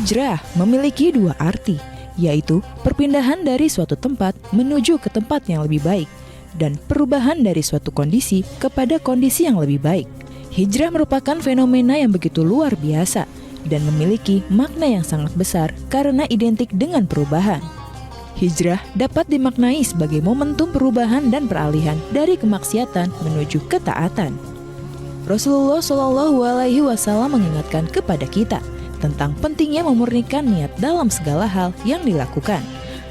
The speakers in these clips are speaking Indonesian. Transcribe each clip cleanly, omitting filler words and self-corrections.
Hijrah memiliki dua arti, yaitu perpindahan dari suatu tempat menuju ke tempat yang lebih baik, dan perubahan dari suatu kondisi kepada kondisi yang lebih baik. Hijrah merupakan fenomena yang begitu luar biasa dan memiliki makna yang sangat besar karena identik dengan perubahan. Hijrah dapat dimaknai sebagai momentum perubahan dan peralihan dari kemaksiatan menuju ketaatan. Rasulullah Shallallahu Alaihi Wasallam mengingatkan kepada kita tentang pentingnya memurnikan niat dalam segala hal yang dilakukan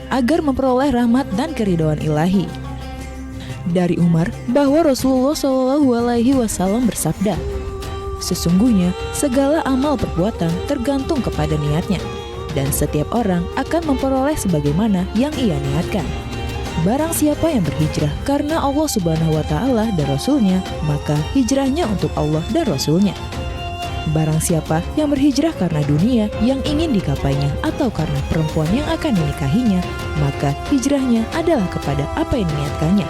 agar memperoleh rahmat dan keridhaan ilahi. Dari Umar bahwa Rasulullah Shallallahu Alaihi Wasallam bersabda, "Sesungguhnya segala amal perbuatan tergantung kepada niatnya, dan setiap orang akan memperoleh sebagaimana yang ia niatkan. Barang siapa yang berhijrah karena Allah Subhanahu wa Ta'ala dan Rasulnya, maka hijrahnya untuk Allah dan Rasulnya. Barang siapa yang berhijrah karena dunia yang ingin digapainya atau karena perempuan yang akan dinikahinya, maka hijrahnya adalah kepada apa yang diniatkannya."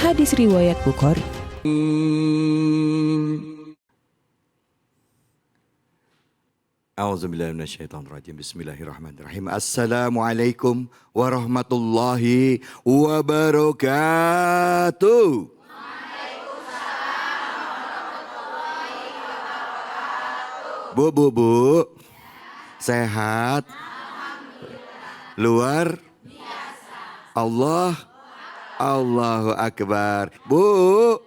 Hadis riwayat Bukhari. A'udzubillahiminasyaitonirrajim. Bismillahirrahmanirrahim. Assalamualaikum warahmatullahi wabarakatuh. Bu, sehat? Luar biasa. Allahu Akbar. Bu,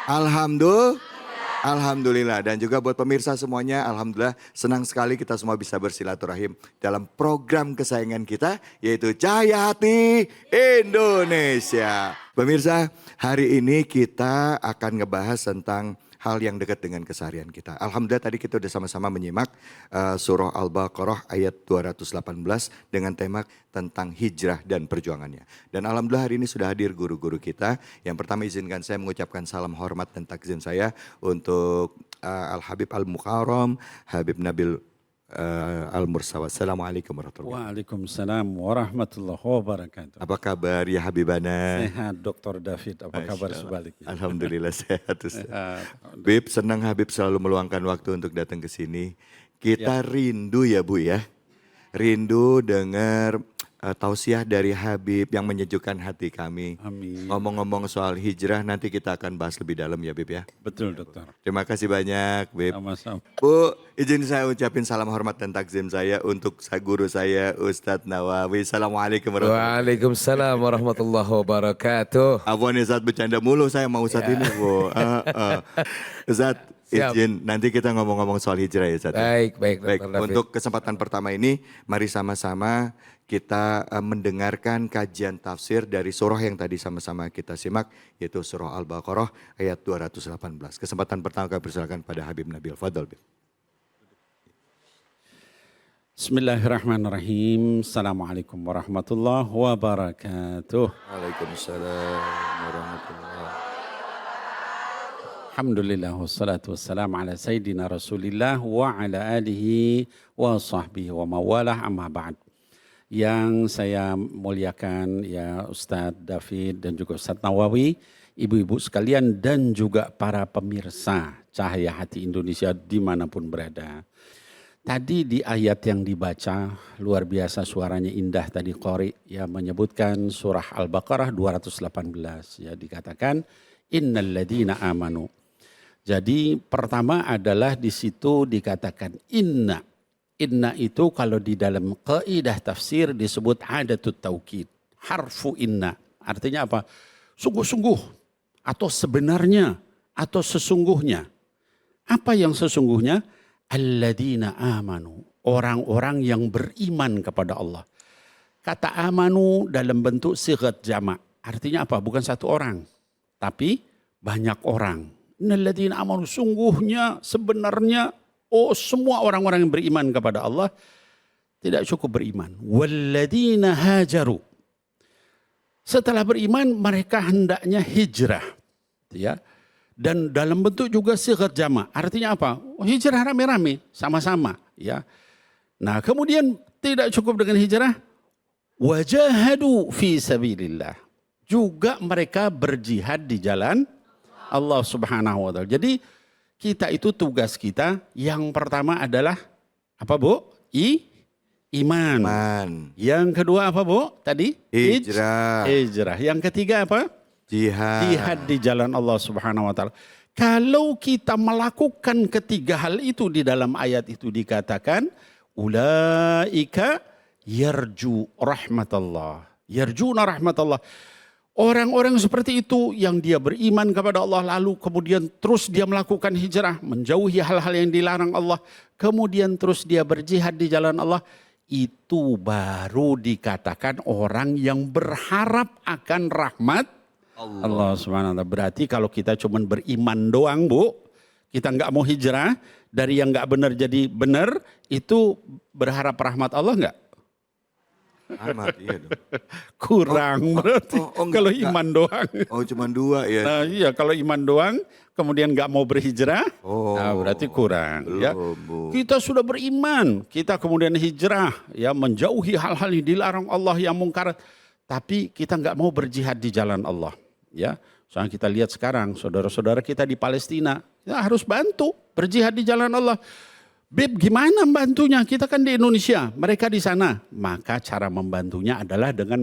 Alhamdulillah. Dan juga buat pemirsa semuanya, alhamdulillah senang sekali kita semua bisa bersilaturahim dalam program kesayangan kita, yaitu Cahaya Hati Indonesia. Pemirsa, hari ini kita akan ngebahas tentang hal yang dekat dengan keseharian kita. Alhamdulillah tadi kita udah sama-sama menyimak surah Al-Baqarah ayat 218 dengan tema tentang hijrah dan perjuangannya. Dan alhamdulillah hari ini sudah hadir guru-guru kita. Yang pertama izinkan saya mengucapkan salam hormat dan takzim saya untuk Al-Habib Al-Mukarram, Habib Nabil Al-Mursawa. Assalamualaikum warahmatullahi wabarakatuh. Waalaikumsalam warahmatullahi wabarakatuh. Apa kabar ya Habibana? Sehat Dr. David, apa kabar sebaliknya? Alhamdulillah sehat Ustaz. Habib, senang Habib selalu meluangkan waktu untuk datang ke sini. Kita rindu ya Bu ya. Rindu dengar tausiah dari Habib yang menyejukkan hati kami. Amin. Ngomong-ngomong soal hijrah nanti kita akan bahas lebih dalam ya Bib ya. Betul Dokter. Terima kasih banyak Bib. Sama-sama. Bu, izin saya ucapin salam hormat dan takzim saya untuk guru saya Ustadz Nawawi. Assalamualaikum warahmatullahi wabarakatuh. Waalaikumsalam warahmatullahi wabarakatuh. Abon Ustadz bercanda mulu saya mau Ustadz ini Bu. Ustadz izin nanti kita ngomong-ngomong soal hijrah ya Ustadz. Baik, Dr. David. Untuk kesempatan pertama ini mari sama-sama kita mendengarkan kajian tafsir dari surah yang tadi sama-sama kita simak, yaitu surah Al-Baqarah ayat 218. Kesempatan pertama kami persilakan pada Habib Nabil. Fadhal. Bismillahirrahmanirrahim. Assalamualaikum warahmatullahi wabarakatuh. Waalaikumsalam warahmatullahi wabarakatuh. Alhamdulillah wassalatu wassalamu ala sayyidina Rasulillah wa ala alihi wa sahbihi wa mawalah amma ba'd. Yang saya muliakan ya Ustadz David dan juga Ustadz Nawawi, ibu-ibu sekalian dan juga para pemirsa Cahaya Hati Indonesia dimanapun berada. Tadi di ayat yang dibaca luar biasa suaranya indah tadi Qori ya menyebutkan surah Al-Baqarah 218 ya dikatakan innalladzina amanu. Jadi pertama adalah di situ dikatakan inna. Inna itu kalau di dalam kaidah tafsir disebut adatut taukid. Harfu inna. Artinya apa? Sungguh-sungguh. Atau sebenarnya. Atau sesungguhnya. Apa yang sesungguhnya? Alladzina amanu. Orang-orang yang beriman kepada Allah. Kata amanu dalam bentuk sighat jama'. Artinya apa? Bukan satu orang. Tapi banyak orang. Alladzina amanu. Sungguhnya, sebenarnya. Oh, semua orang-orang yang beriman kepada Allah tidak cukup beriman. Walladzina hajaru. Setelah beriman mereka hendaknya hijrah. Ya. Dan dalam bentuk juga sighat jama'. Artinya apa? Hijrah rame-rame, sama-sama, ya. Nah, kemudian tidak cukup dengan hijrah, wajahadu fi sabilillah. Juga mereka berjihad di jalan Allah Subhanahu wa taala. Jadi kita itu tugas kita yang pertama adalah apa Bu? Iman. iman, Yang kedua apa Bu? Tadi? hijrah, Hijrah. Yang ketiga apa? jihad. Jihad di jalan Allah Subhanahu wa taala. Kalau kita melakukan ketiga hal itu di dalam ayat itu dikatakan ulaika yarju rahmatullah. Yarjuna rahmatullah. Orang-orang seperti itu yang dia beriman kepada Allah lalu kemudian terus dia melakukan hijrah, menjauhi hal-hal yang dilarang Allah, kemudian terus dia berjihad di jalan Allah, itu baru dikatakan orang yang berharap akan rahmat Allah Subhanahu wa taala. Berarti kalau kita cuma beriman doang, Bu, kita nggak mau hijrah dari yang nggak benar jadi benar, itu berharap rahmat Allah nggak? Amat, iya dong. Kurang berarti enggak, kalau enggak. iman doang. Oh cuma 2 ya. Nah, iya kalau iman doang kemudian nggak mau berhijrah, Oh, nah berarti kurang. Ya. belum, Bu. Kita sudah beriman, kita kemudian hijrah, ya menjauhi hal-hal yang dilarang Allah yang mungkar, tapi kita nggak mau berjihad di jalan Allah. Ya, soalnya kita lihat sekarang saudara-saudara kita di Palestina, kita harus bantu berjihad di jalan Allah. Beb, gimana membantunya? Kita kan di Indonesia, mereka di sana. Maka cara membantunya adalah dengan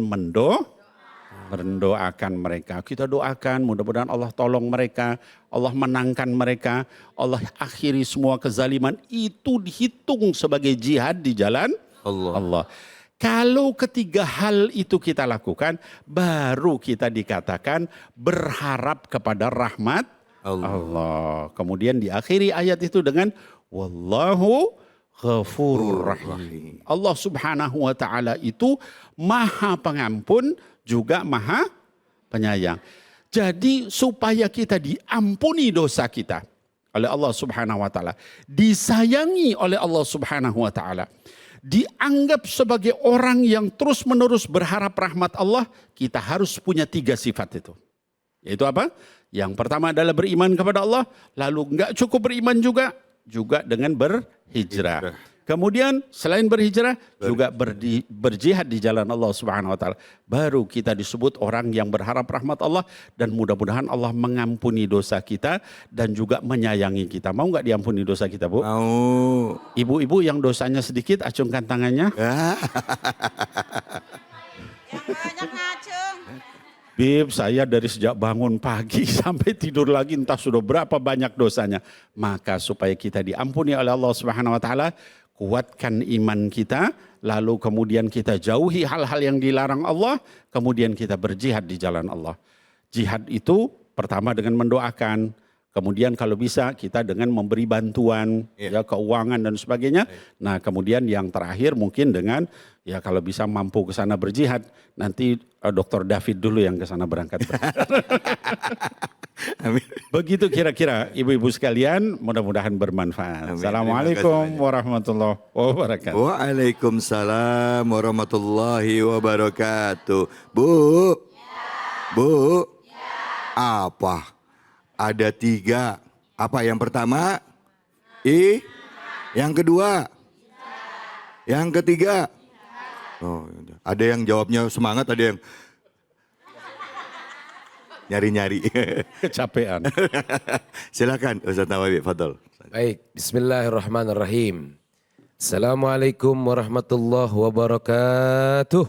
mendoakan mereka. Kita doakan mudah-mudahan Allah tolong mereka, Allah menangkan mereka, Allah akhiri semua kezaliman. Itu dihitung sebagai jihad di jalan Allah. Kalau ketiga hal itu kita lakukan, baru kita dikatakan berharap kepada rahmat Allah. Kemudian diakhiri ayat itu dengan wallahu ghafurur rahim. Allah Subhanahu wa taala itu Maha Pengampun juga Maha Penyayang. Jadi supaya kita diampuni dosa kita oleh Allah Subhanahu wa taala, disayangi oleh Allah Subhanahu wa taala, dianggap sebagai orang yang terus-menerus berharap rahmat Allah, kita harus punya 3 sifat itu. Yaitu apa? Yang pertama adalah beriman kepada Allah, lalu enggak cukup beriman juga dengan berhijrah. Kemudian selain berhijrah juga berjihad di jalan Allah Subhanahu wa taala. Baru kita disebut orang yang berharap rahmat Allah dan mudah-mudahan Allah mengampuni dosa kita dan juga menyayangi kita. Mau enggak diampuni dosa kita, Bu? Mau. Ibu-ibu yang dosanya sedikit acungkan tangannya. Yang banyak ngacung. Bib, saya dari sejak bangun pagi sampai tidur lagi entah sudah berapa banyak dosanya. Maka supaya kita diampuni oleh Allah Subhanahu wa taala, kuatkan iman kita, lalu kemudian kita jauhi hal-hal yang dilarang Allah, kemudian kita berjihad di jalan Allah. Jihad itu pertama dengan mendoakan, kemudian kalau bisa kita dengan memberi bantuan, ya keuangan dan sebagainya. Nah, kemudian yang terakhir mungkin dengan ya kalau bisa mampu ke sana berjihad. Nanti Dr. David dulu yang ke sana berangkat. Amin. Begitu kira-kira ibu-ibu sekalian, mudah-mudahan bermanfaat. Amin. Assalamualaikum warahmatullahi wabarakatuh. Waalaikumsalam warahmatullahi wabarakatuh. Bu. Bu. Apa? Ada 3. Apa yang pertama? Yang kedua? Yang ketiga? Oh, yaudah. Ada yang jawabnya semangat, ada yang nyari-nyari. Kecapean. Silakan Ustaz Nawawi, fadol. Baik, bismillahirrahmanirrahim. Assalamualaikum warahmatullahi wabarakatuh.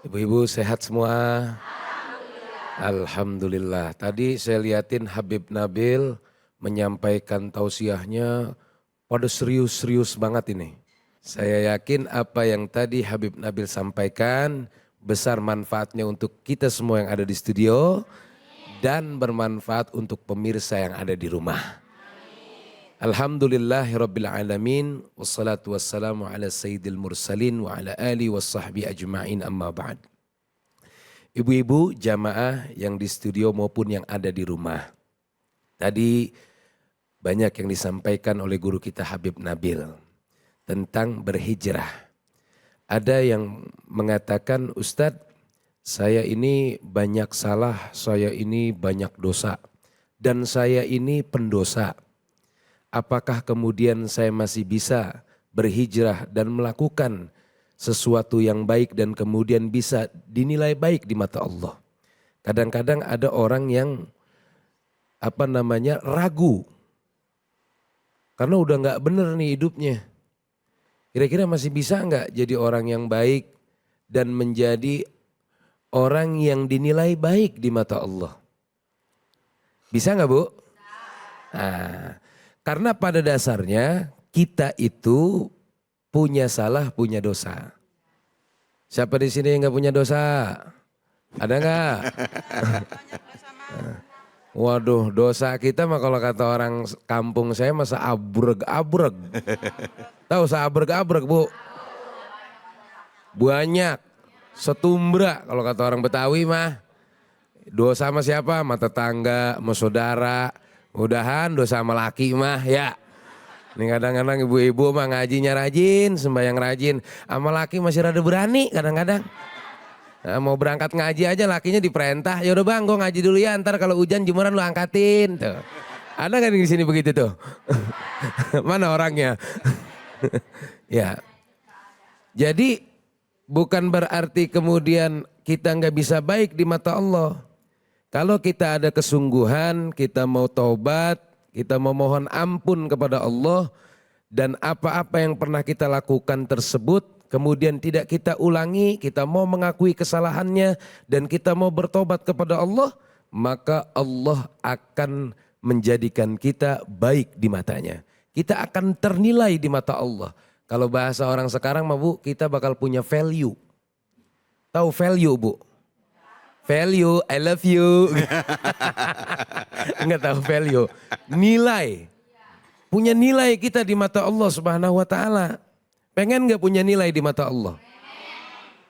Ibu-ibu sehat semua? Alhamdulillah. Tadi saya liatin Habib Nabil menyampaikan tausiahnya pada serius-serius banget ini. Saya yakin apa yang tadi Habib Nabil sampaikan besar manfaatnya untuk kita semua yang ada di studio dan bermanfaat untuk pemirsa yang ada di rumah. Alhamdulillahirabbil alamin wassalatu wassalamu ala sayyidil mursalin wa ala alihi wassahbi ajma'in amma ba'd. Ibu-ibu jamaah yang di studio maupun yang ada di rumah. Tadi banyak yang disampaikan oleh guru kita Habib Nabil tentang berhijrah. Ada yang mengatakan, Ustadz, saya ini banyak salah, saya ini banyak dosa, dan saya ini pendosa. Apakah kemudian saya masih bisa berhijrah dan melakukan sesuatu yang baik dan kemudian bisa dinilai baik di mata Allah? Kadang-kadang ada orang yang ragu. Karena udah nggak bener nih hidupnya. Kira-kira masih bisa nggak jadi orang yang baik dan menjadi orang yang dinilai baik di mata Allah? Bisa nggak Bu? Nah, karena pada dasarnya kita itu punya salah, punya dosa. Siapa di sini yang nggak punya dosa? Ada nggak? Waduh, dosa kita mah kalau kata orang kampung saya masa abreg-abreg. Tahu seabreg-abreg Bu? Banyak, setumbra kalau kata orang Betawi mah. Dosa sama siapa? Sama tetangga, sama saudara. Mudahan dosa sama laki mah ya. Ini kadang-kadang ibu-ibu mah ngajinya rajin, sembahyang rajin. Sama laki masih rada berani kadang-kadang. Nah, mau berangkat ngaji aja lakinya diperintah, yaudah bang gue ngaji dulu ya, ntar kalau hujan jemuran lu angkatin. Tuh. Ada kan di sini begitu tuh? Mana orangnya? Ya. Jadi bukan berarti kemudian kita nggak bisa baik di mata Allah. Kalau kita ada kesungguhan, kita mau taubat, kita mau mohon ampun kepada Allah, dan apa-apa yang pernah kita lakukan tersebut kemudian tidak kita ulangi, kita mau mengakui kesalahannya dan kita mau bertobat kepada Allah, maka Allah akan menjadikan kita baik di matanya. Kita akan ternilai di mata Allah. Kalau bahasa orang sekarang mah Bu, kita bakal punya value. Tahu value Bu? Value, I love you. Enggak tahu value. Nilai. Punya nilai kita di mata Allah Subhanahu wa taala. Pengen gak punya nilai di mata Allah?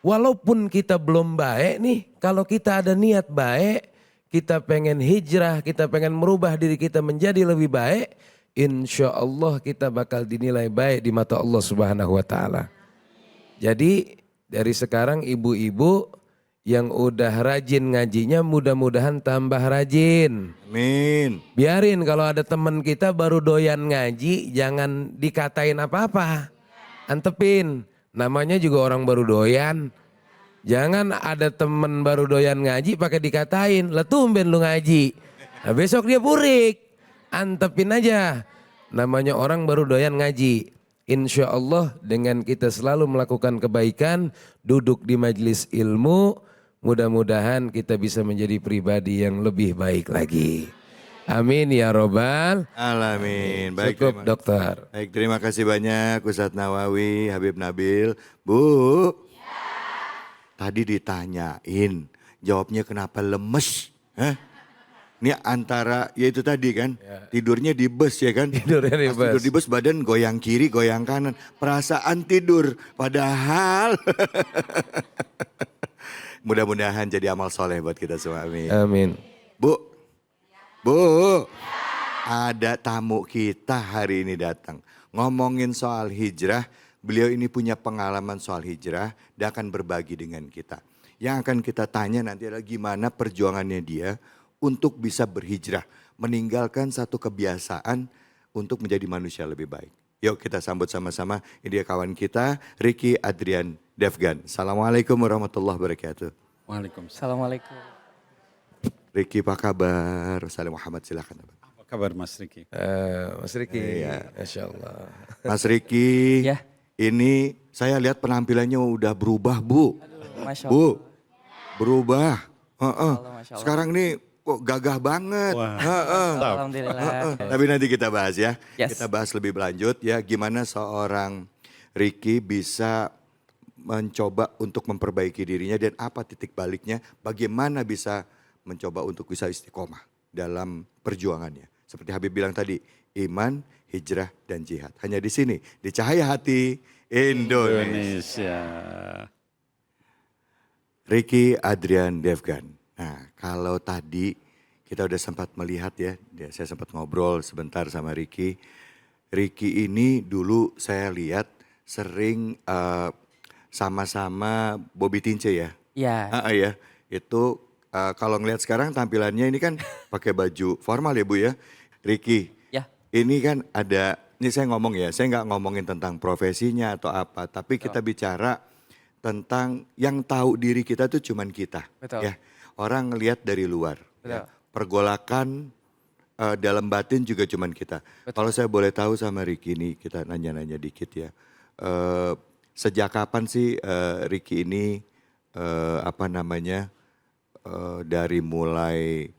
Walaupun kita belum baik nih, kalau kita ada niat baik, kita pengen hijrah, kita pengen merubah diri kita menjadi lebih baik, insya Allah kita bakal dinilai baik di mata Allah Subhanahu wa taala. Jadi dari sekarang ibu-ibu yang udah rajin ngajinya mudah-mudahan tambah rajin. Amin. Biarin kalau ada teman kita baru doyan ngaji, jangan dikatain apa-apa. Antepin, namanya juga orang baru doyan. Jangan ada temen baru doyan ngaji pakai dikatain, lah tumben lu ngaji. Nah besok dia burik, antepin aja. Namanya orang baru doyan ngaji. Insya Allah dengan kita selalu melakukan kebaikan, duduk di majelis ilmu, mudah-mudahan kita bisa menjadi pribadi yang lebih baik lagi. Amin ya robbal Alamin. Baik, cukup dokter. Baik, terima kasih banyak Ustadz Nawawi, Habib Nabil. Bu, tadi ditanyain, jawabnya kenapa lemes? Hah? Ini antara, ya itu tadi kan, tidurnya di bus ya kan? Tidurnya di Pas bus. tidur di bus badan goyang kiri, goyang kanan. Perasaan tidur, padahal. Mudah-mudahan jadi amal soleh buat kita semua, amin. Amin. Bu, ada tamu kita hari ini datang. Ngomongin soal hijrah, beliau ini punya pengalaman soal hijrah, dia akan berbagi dengan kita. Yang akan kita tanya nanti adalah gimana perjuangannya dia untuk bisa berhijrah. Meninggalkan satu kebiasaan untuk menjadi manusia lebih baik. Yuk kita sambut sama-sama, ini dia kawan kita, Ricky Adrian Devgan. Assalamualaikum warahmatullahi wabarakatuh. Waalaikumsalam. Assalamualaikum. Ricky apa kabar? Salim Muhammad silakan. Apa kabar Mas Riki? Mas Riki, Iya. Masya Allah. Mas Ricky, Ya. ini saya lihat penampilannya udah berubah Bu. Masya Allah. Bu, berubah. Heeh. Masya Allah. Sekarang nih kok gagah banget. Wah. Heeh. Alhamdulillah. Tapi nanti kita bahas ya. Yes. Kita bahas lebih lanjut ya gimana seorang Ricky bisa mencoba untuk memperbaiki dirinya dan apa titik baliknya, bagaimana bisa mencoba untuk bisa istiqomah dalam perjuangannya. Seperti Habib bilang tadi, iman, hijrah, dan jihad. Hanya di sini, di Cahaya Hati Indonesia. Indonesia. Ricky Adrian Devgan. Nah, kalau tadi kita udah sempat melihat ya, saya sempat ngobrol sebentar sama Ricky. Ricky ini dulu saya lihat sering sama-sama Bobby Tince ya. Ya. Ya, itu kalau ngelihat sekarang tampilannya ini kan pakai baju formal ya Bu ya. Ricky, Ya. ini kan ada, ini saya ngomong ya, saya nggak ngomongin tentang profesinya atau apa, tapi kita bicara tentang yang tahu diri kita tuh cuman kita. Betul. Ya, orang ngelihat dari luar. Ya. Betul. Pergolakan dalam batin juga cuman kita. Kalau saya boleh tahu sama Ricky ini, kita nanya-nanya dikit ya. Sejak kapan sih Ricky ini dari mulai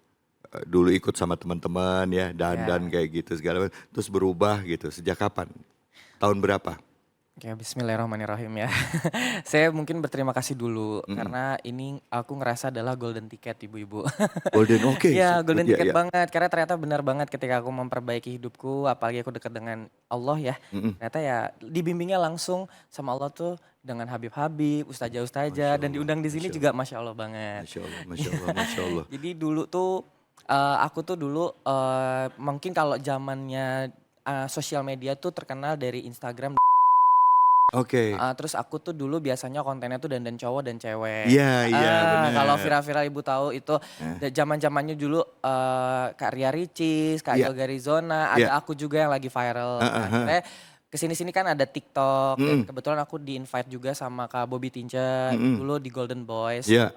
dulu ikut sama teman-teman ya, dandan kayak gitu segala macam, terus berubah gitu. Sejak kapan? Tahun berapa? Oke, bismillahirrahmanirrahim ya. Saya mungkin berterima kasih dulu karena ini aku ngerasa adalah golden ticket ibu-ibu. Golden, oke. Ya golden Iya, ticket iya. banget karena ternyata benar banget ketika aku memperbaiki hidupku apalagi aku dekat dengan Allah ya. Ternyata ya dibimbingnya langsung sama Allah tuh dengan Habib-Habib, ustazah-ustazah dan diundang di sini juga Masya Allah banget. Masya Allah, Masya Allah, Masya Allah. Jadi dulu tuh aku tuh dulu mungkin kalau zamannya sosial media tuh terkenal dari Instagram. Oke. Terus aku tuh dulu biasanya kontennya tuh dandan cowok dan cewek. Iya, iya, benar. Kalau viral-viral ibu tahu itu zaman-zamannya dulu Kak Ria Ricis, Kak Iya. Yoga Rizona, Iya. ada aku juga yang lagi viral. Akhirnya kesini-sini kan ada TikTok, dan kebetulan aku di-invite juga sama Kak Bobby Tinca, dulu di Golden Boys. Iya.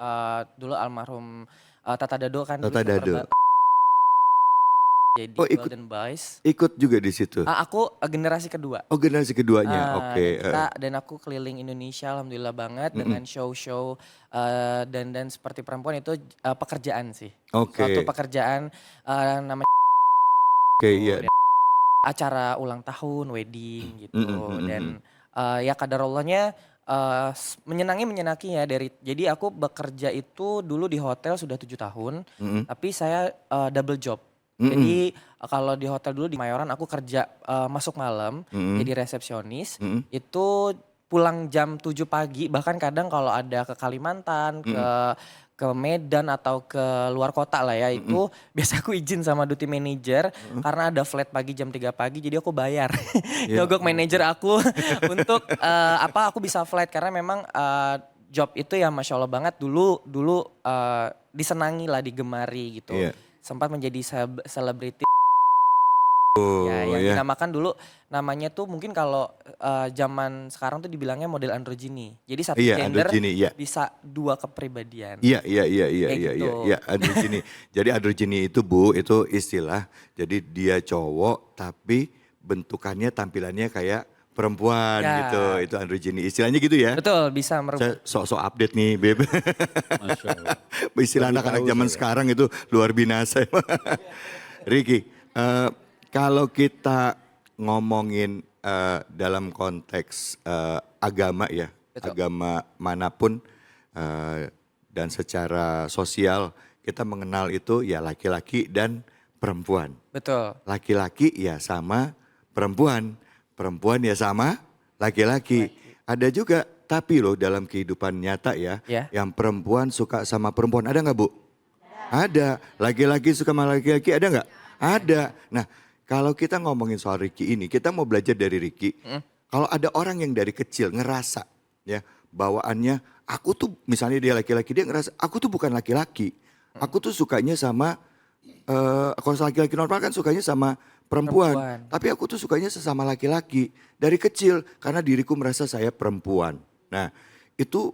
Dulu almarhum Tata Dado kan Tata dulu Dado. jadi Oh, ikut. Golden Boys. Ikut juga di situ. Aku generasi kedua. Oh, generasi keduanya. Oke. Dan aku keliling Indonesia alhamdulillah banget dengan show-show dan seperti perempuan itu pekerjaan sih. Oke. Suatu pekerjaan namanya Oke, iya. acara ulang tahun, wedding gitu. Mm. Dan ya kadarallahnya menyenangi ya jadi aku bekerja itu dulu di hotel sudah 7 tahun, tapi saya double job. Jadi kalau di hotel dulu di Mayoran aku kerja masuk malam jadi resepsionis. Itu pulang jam 7 pagi bahkan kadang kalau ada ke Kalimantan, ke Medan atau ke luar kota lah ya itu biasa aku izin sama duty manager karena ada flight pagi jam 3 pagi jadi aku bayar nyogok manajer aku untuk aku bisa flight karena memang job itu ya Masya Allah banget dulu disenangi lah digemari gitu. Iya. Sempat menjadi selebriti Oh, ya yang ya. dinamakan dulu namanya tuh mungkin kalau zaman sekarang tuh dibilangnya model androgyny. Jadi satu Iya, gender androgyny, iya. bisa 2 kepribadian. Iya, Kayak gitu. androgyny. Jadi androgyny itu Bu, itu istilah. Jadi dia cowok tapi bentukannya tampilannya kayak perempuan Ya. gitu. Itu androgyny. Istilahnya gitu ya. Betul bisa merubah. Saya sok-sok update nih, Beb. Masya Allah. Istilah anak-anak zaman sekarang itu luar binasa. Ricky, kalau kita ngomongin dalam konteks agama ya, agama manapun dan secara sosial kita mengenal itu ya laki-laki dan perempuan. Betul. Laki-laki ya sama perempuan, perempuan ya sama laki-laki. Ada juga tapi loh dalam kehidupan nyata ya, Ya. yang perempuan suka sama perempuan ada nggak Bu? Ada. Laki-laki suka sama laki-laki ada nggak? Ada. Nah kalau kita ngomongin soal Ricky ini, kita mau belajar dari Ricky. Kalau ada orang yang dari kecil ngerasa ya bawaannya, aku tuh misalnya dia laki-laki dia ngerasa aku tuh bukan laki-laki, aku tuh sukanya sama kalau laki-laki normal kan sukanya sama perempuan. Tapi aku tuh sukanya sesama laki-laki dari kecil karena diriku merasa saya perempuan. Nah itu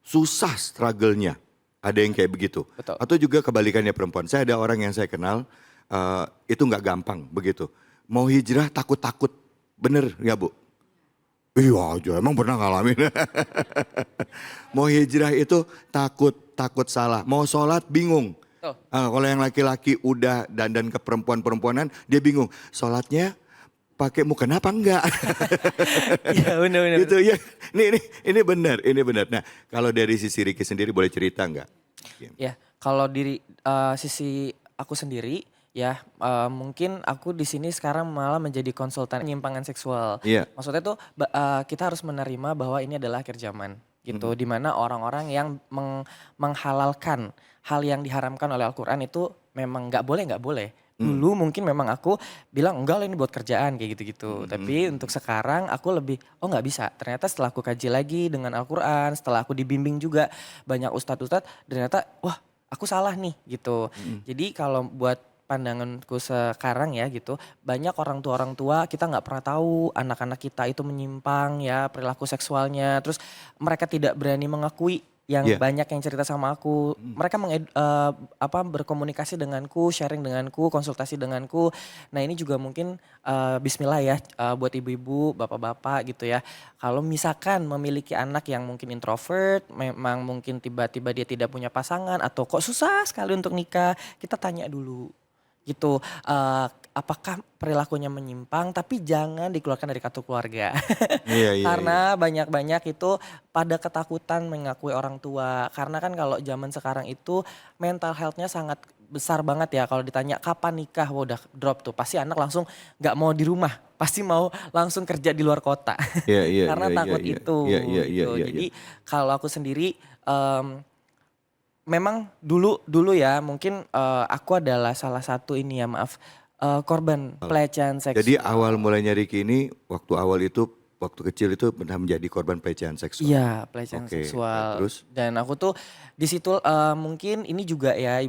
susah struggle-nya. Ada yang kayak begitu. Betul. Atau juga kebalikannya perempuan. Saya ada orang yang saya kenal itu nggak gampang begitu. Mau hijrah takut-takut. Bener nggak Bu? Iya aja emang pernah ngalamin. Mau hijrah itu takut salah. Mau sholat bingung. Kalau yang laki-laki udah dandan ke perempuan-perempuanan dia bingung. Sholatnya pakai muka apa enggak? Iya benar-benar. Gitu ya. Ini benar, ini benar. Nah, kalau dari sisi Ricky sendiri boleh cerita enggak? Ya, kalau dari sisi aku sendiri ya mungkin aku di sini sekarang malah menjadi konsultan penyimpangan seksual. Iya. Maksudnya tuh kita harus menerima bahwa ini adalah akhir zaman gitu di mana orang-orang yang menghalalkan hal yang diharamkan oleh Al-Qur'an itu memang nggak boleh. Dulu mungkin memang aku bilang enggak lah ini buat kerjaan kayak gitu-gitu. Tapi untuk sekarang aku lebih nggak bisa. Ternyata setelah aku kaji lagi dengan Al-Qur'an, setelah aku dibimbing juga banyak ustadz-ustadz, ternyata wah aku salah nih gitu. Jadi kalau buat pandanganku sekarang ya gitu, banyak orang tua kita nggak pernah tahu anak-anak kita itu menyimpang ya perilaku seksualnya. Terus mereka tidak berani mengakui yang Iya. banyak yang cerita sama aku. Mereka berkomunikasi denganku, sharing denganku, konsultasi denganku. Nah ini juga mungkin bismillah ya buat ibu-ibu, bapak-bapak gitu ya. Kalau misalkan memiliki anak yang mungkin introvert, memang mungkin tiba-tiba dia tidak punya pasangan atau kok susah sekali untuk nikah, kita tanya dulu gitu. Apakah perilakunya menyimpang, tapi jangan dikeluarkan dari kartu keluarga. Iya, iya, Karena banyak-banyak itu pada ketakutan mengakui orang tua. Karena kan kalau zaman sekarang itu mental health-nya sangat besar banget ya. Kalau ditanya kapan nikah, wah udah drop tuh. Pasti anak langsung gak mau di rumah. Pasti mau langsung kerja di luar kota. Iya, iya, Karena iya, takut iya, itu iya, iya, iya, gitu. iya, Jadi iya. kalau aku sendiri memang dulu ya mungkin aku adalah salah satu ini ya maaf korban pelecehan Jadi seksual. awal mulainya Ricky ini waktu kecil itu pernah menjadi korban pelecehan seksual. Iya, pelecehan Oke, seksual. terus? Dan aku tuh di situ mungkin ini juga ya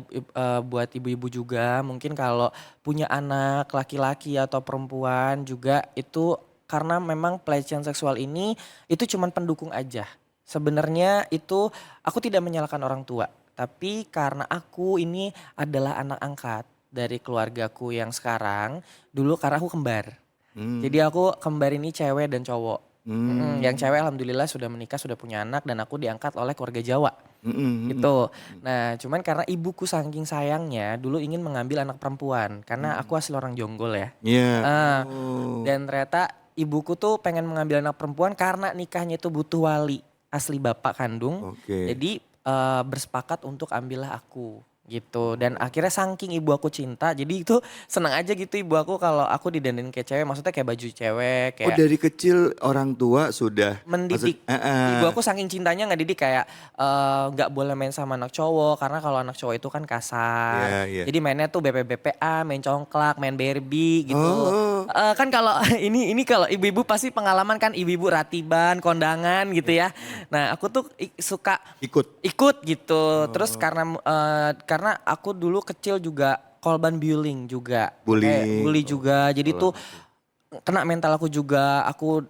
buat ibu-ibu juga mungkin kalau punya anak laki-laki atau perempuan juga itu karena memang pelecehan seksual ini itu cuman pendukung aja. Sebenarnya itu aku tidak menyalahkan orang tua, tapi karena aku ini adalah anak angkat dari keluargaku yang sekarang, dulu karena aku kembar. Hmm. Jadi aku kembar ini cewek dan cowok. Yang Hmm. cewek alhamdulillah sudah menikah, sudah punya anak dan aku diangkat oleh keluarga Jawa Mm-mm. gitu. Nah cuman karena ibuku saking sayangnya dulu ingin mengambil anak perempuan karena aku asli orang Jonggol ya. Iya. Ah, Oh. dan ternyata ibuku tuh pengen mengambil anak perempuan karena nikahnya itu butuh wali asli bapak kandung. Oke. Jadi bersepakat untuk ambillah aku gitu. Dan akhirnya saking ibu aku cinta jadi itu senang aja gitu ibu aku kalau aku didandanin kayak cewek. Maksudnya kayak baju cewek Oh kayak dari kecil orang tua sudah mendidik. Ibu aku saking cintanya ngedidik kayak nggak boleh main sama anak cowok karena kalau anak cowok itu kan kasar. Iya, iya. Jadi mainnya tuh BPBPA, main congklak, main Barbie gitu. Oh. Kan kalau ini kalau ibu-ibu pasti pengalaman kan ibu-ibu ratiban, kondangan gitu ya. Nah, aku tuh suka ikut gitu. Terus karena aku dulu kecil juga korban bullying juga. Bullying. Bully juga. Jadi tuh kena mental aku juga, aku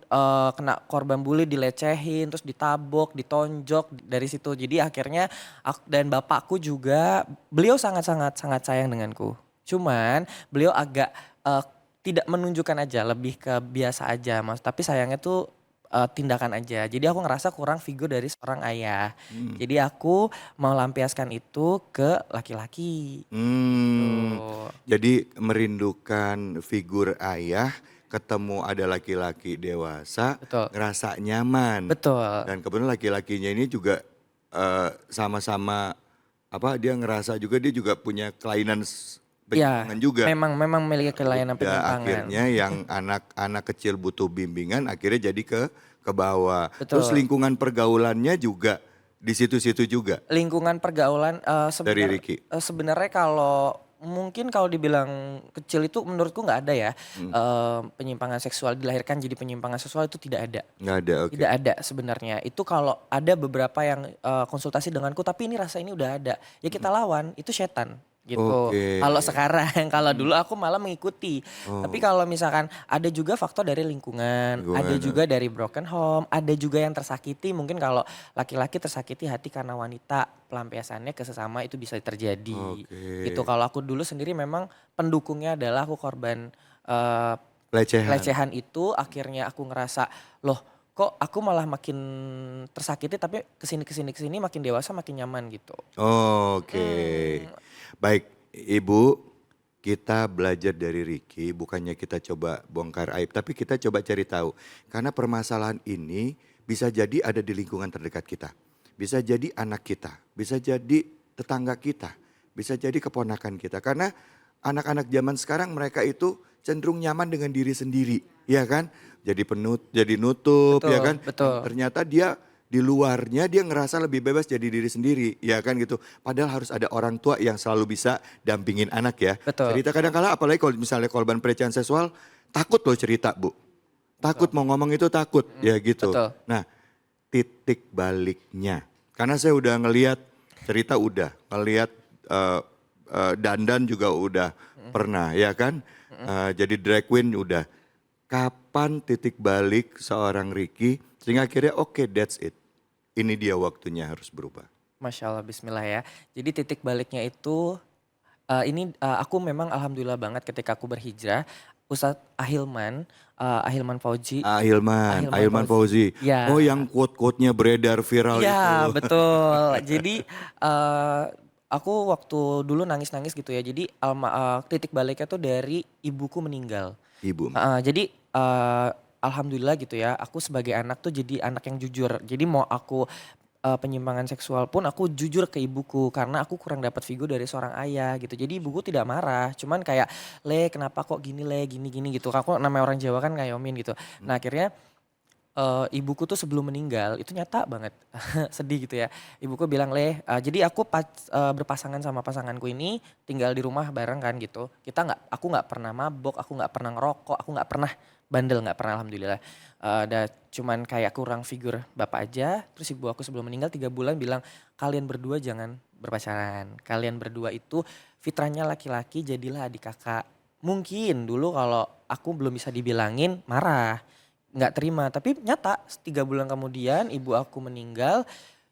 kena korban bully, dilecehin, terus ditabok, ditonjok dari situ. Jadi akhirnya dan bapakku juga, beliau sangat-sangat sayang denganku. Cuman beliau agak tidak menunjukkan aja, lebih ke biasa aja, mas. Tapi sayangnya tuh tindakan aja. Jadi aku ngerasa kurang figur dari seorang ayah. Jadi aku mau lampiaskan itu ke laki-laki. Tuh. Jadi merindukan figur ayah, ketemu ada laki-laki dewasa, Betul. ngerasa nyaman. Betul. Dan kebetulan laki-lakinya ini juga sama-sama dia ngerasa juga dia juga punya kelainan penyimpangan juga. Memang memiliki kelainan Ya, penyimpangan. akhirnya yang anak-anak kecil butuh bimbingan akhirnya jadi ke bawah. Betul. Terus lingkungan pergaulannya juga di situ-situ juga. Lingkungan pergaulan Dari Ricky. sebenarnya kalau mungkin kalau dibilang kecil itu menurutku nggak ada ya penyimpangan seksual, dilahirkan jadi penyimpangan seksual itu tidak ada. Nggak ada, oke. Tidak ada sebenarnya. Itu kalau ada beberapa yang konsultasi denganku tapi ini rasa ini udah ada. Ya kita lawan, itu setan gitu. Oke. Kalau sekarang, kalau dulu aku malah mengikuti. Tapi kalau misalkan ada juga faktor dari lingkungan, ada juga dari broken home, ada juga yang tersakiti. Mungkin kalau laki-laki tersakiti hati karena wanita, pelampiasannya ke sesama itu bisa terjadi. Oke. Gitu. Kalau aku dulu sendiri memang pendukungnya adalah aku korban Pelecehan. itu, akhirnya aku ngerasa loh kok aku malah makin tersakiti tapi kesini makin dewasa makin nyaman gitu. Oke. Baik, Ibu, kita belajar dari Ricky, bukannya kita coba bongkar aib, tapi kita coba cari tahu. Karena permasalahan ini bisa jadi ada di lingkungan terdekat kita. Bisa jadi anak kita, bisa jadi tetangga kita, bisa jadi keponakan kita. Karena anak-anak zaman sekarang mereka itu cenderung nyaman dengan diri sendiri, ya kan? Jadi nutup, Betul, ya kan? betul. Ternyata dia di luarnya dia ngerasa lebih bebas jadi diri sendiri, ya kan gitu. Padahal harus ada orang tua yang selalu bisa dampingin anak ya. Betul. Cerita kadang-kala apalagi kalau misalnya korban pelecehan seksual, takut loh cerita Bu. Takut mau ngomong itu takut, ya gitu. Betul. Nah titik baliknya, karena saya udah ngelihat cerita udah, ngelihat dandan juga udah pernah ya kan. Jadi drag queen udah. Kapan titik balik seorang Ricky sehingga akhirnya oke, that's it. ini dia waktunya harus berubah? Masya Allah, Bismillah ya. Jadi titik baliknya itu aku memang alhamdulillah banget ketika aku berhijrah. Ustadz Ahilman Fauzi. Ahilman Fauzi. Ya. Oh, yang quote-quote-nya beredar viral Ya, itu. betul. Jadi aku waktu dulu nangis-nangis gitu ya. Jadi titik baliknya tuh dari ibuku meninggal. Ibu. Jadi alhamdulillah gitu ya. Aku sebagai anak tuh jadi anak yang jujur. Jadi mau aku penyimpangan seksual pun aku jujur ke ibuku karena aku kurang dapat figur dari seorang ayah gitu. Jadi ibuku tidak marah, cuman kayak kenapa kok gini gini gitu. Aku namanya orang Jawa kan ngayomin gitu. Nah akhirnya ibuku tuh sebelum meninggal itu nyata banget sedih gitu ya. Ibuku bilang jadi aku berpasangan sama pasanganku ini tinggal di rumah bareng kan gitu. Aku nggak pernah mabok, aku nggak pernah ngerokok, aku nggak pernah bandel, nggak pernah alhamdulillah. Cuman kayak kurang figur bapak aja. Terus ibu aku sebelum meninggal 3 bulan bilang kalian berdua jangan berpacaran. Kalian berdua itu fitrahnya laki-laki, jadilah adik kakak. Mungkin dulu kalau aku belum bisa dibilangin marah, nggak terima, tapi nyata 3 bulan kemudian ibu aku meninggal,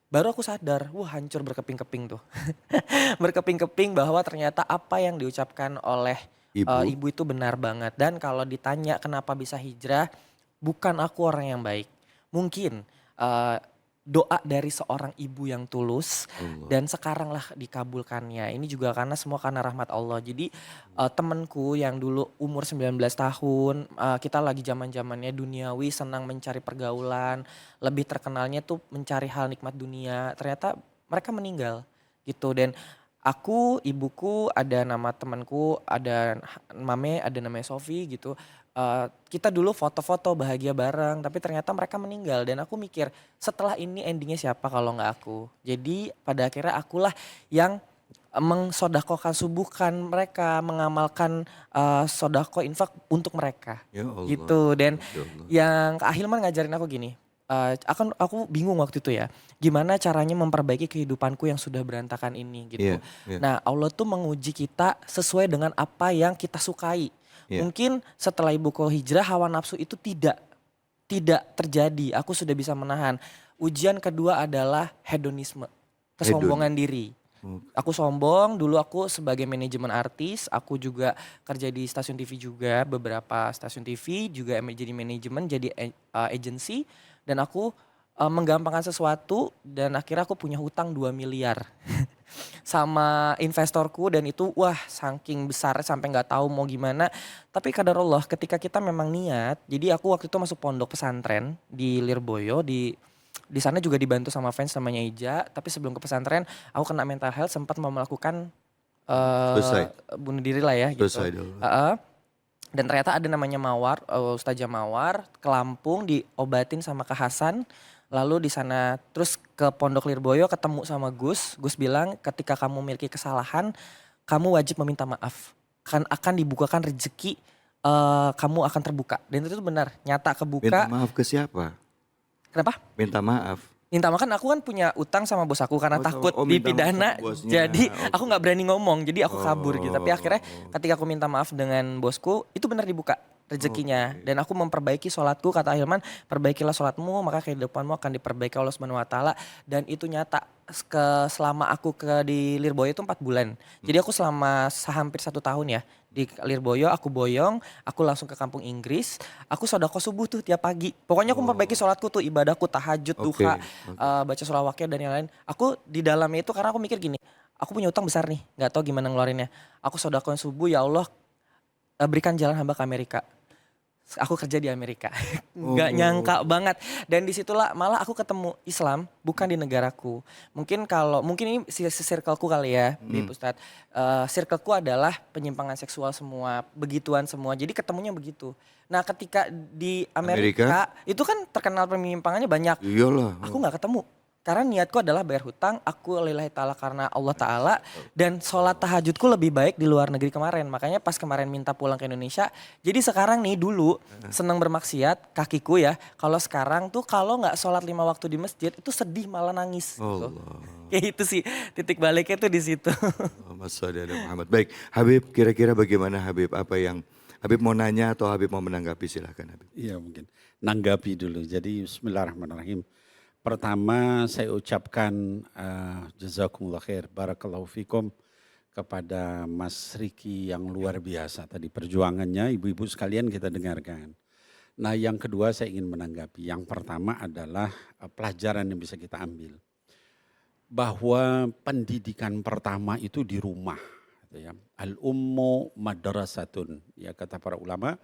baru aku sadar, hancur berkeping-keping tuh. Berkeping-keping bahwa ternyata apa yang diucapkan oleh ibu itu benar banget. Dan kalau ditanya kenapa bisa hijrah, bukan aku orang yang baik. Mungkin doa dari seorang ibu yang tulus dan sekaranglah dikabulkannya. Ini juga karena rahmat Allah. Jadi temenku yang dulu umur 19 tahun, kita lagi zaman-zamannya duniawi, senang mencari pergaulan, lebih terkenalnya tuh mencari hal nikmat dunia. Ternyata mereka meninggal gitu. Dan aku, ibuku, ada nama temanku, ada Mame, ada namanya Sofi gitu. Kita dulu foto-foto bahagia bareng, tapi ternyata mereka meninggal dan aku mikir setelah ini endingnya siapa kalau nggak aku. Jadi pada akhirnya akulah yang mengsodakokan subuhkan mereka, mengamalkan sodako infak untuk mereka. Ya Allah. Gitu. Dan Ya Allah. yang Kak Hilman ngajarin aku gini, aku bingung waktu itu ya, gimana caranya memperbaiki kehidupanku yang sudah berantakan ini gitu. Iya. Nah Allah tuh menguji kita sesuai dengan apa yang kita sukai. Iya. Mungkin setelah ibuku hijrah hawa nafsu itu tidak terjadi, aku sudah bisa menahan. Ujian kedua adalah hedonisme, kesombongan diri. Aku sombong, dulu aku sebagai manajemen artis, aku juga kerja di stasiun TV juga, beberapa stasiun TV juga jadi manajemen, jadi agency. Dan aku menggampangkan sesuatu dan akhirnya aku punya hutang 2 miliar sama investorku dan itu saking besar sampai nggak tahu mau gimana. Tapi qadarullah ketika kita memang niat, jadi aku waktu itu masuk pondok pesantren di Lirboyo, di sana juga dibantu sama fans namanya Ija. Tapi sebelum ke pesantren aku kena mental health, sempat mau melakukan bunuh diri lah ya gitu. Dan ternyata ada namanya Mawar, Ustazah Mawar ke Lampung diobatin sama Kak Hasan. Lalu di sana terus ke Pondok Lirboyo ketemu sama Gus. Gus bilang ketika kamu memiliki kesalahan, kamu wajib meminta maaf. Akan dibukakan rezeki, kamu akan terbuka. Dan itu benar, nyata kebuka. Minta maaf ke siapa? Kenapa? Minta maaf. Minta maaf kan aku kan punya utang sama bos aku karena takut minta maaf dipidana. sama bosnya. Jadi aku nggak berani ngomong, jadi aku kabur gitu. Tapi akhirnya ketika aku minta maaf dengan bosku, itu benar dibuka rezekinya. Dan aku memperbaiki sholatku, kata Hilman, perbaikilah sholatmu maka kehidupanmu akan diperbaiki Allah Subhanahu wa taala. Dan itu nyata selama aku di Lirboyo itu 4 bulan. Jadi aku selama hampir 1 tahun ya di Lirboyo, aku boyong, aku langsung ke kampung Inggris, aku sodako subuh tuh tiap pagi. Pokoknya aku memperbaiki sholatku tuh, ibadahku, tahajud, duha, baca surah wakil dan yang lain. Aku di dalamnya itu karena aku mikir gini, aku punya utang besar nih, gak tahu gimana ngeluarinnya. Aku sodakoin subuh, ya Allah berikan jalan hamba ke Amerika. Aku kerja di Amerika, nggak nyangka banget. Dan disitulah malah aku ketemu Islam bukan di negaraku. Mungkin ini circleku kali ya, Bib Ustadz. Circleku adalah penyimpangan seksual semua, begituan semua. Jadi ketemunya begitu. Nah ketika di Amerika itu kan terkenal penyimpangannya banyak. Iyalah. Aku nggak ketemu. Karena niatku adalah bayar hutang, aku lillahi ta'ala karena Allah Ta'ala. Dan sholat tahajudku lebih baik di luar negeri kemarin. Makanya pas kemarin minta pulang ke Indonesia. Jadi sekarang nih dulu senang bermaksiat kakiku ya. Kalau sekarang tuh kalau gak sholat 5 waktu di masjid itu sedih malah nangis. Gitu. Kayak itu sih titik baliknya tuh di situ. Muhammad. Baik Habib, kira-kira bagaimana Habib? Apa yang Habib mau nanya atau Habib mau menanggapi, silahkan Habib. Iya mungkin, nanggapi dulu. Jadi bismillahirrahmanirrahim. pertama saya ucapkan jazakumullah khair, barakallahu fikum kepada Mas Riki yang luar biasa tadi perjuangannya, ibu-ibu sekalian kita dengarkan. Nah yang kedua saya ingin menanggapi, yang pertama adalah pelajaran yang bisa kita ambil. Bahwa pendidikan pertama itu di rumah. Gitu ya. Al-ummu madrasatun, ya kata para ulama,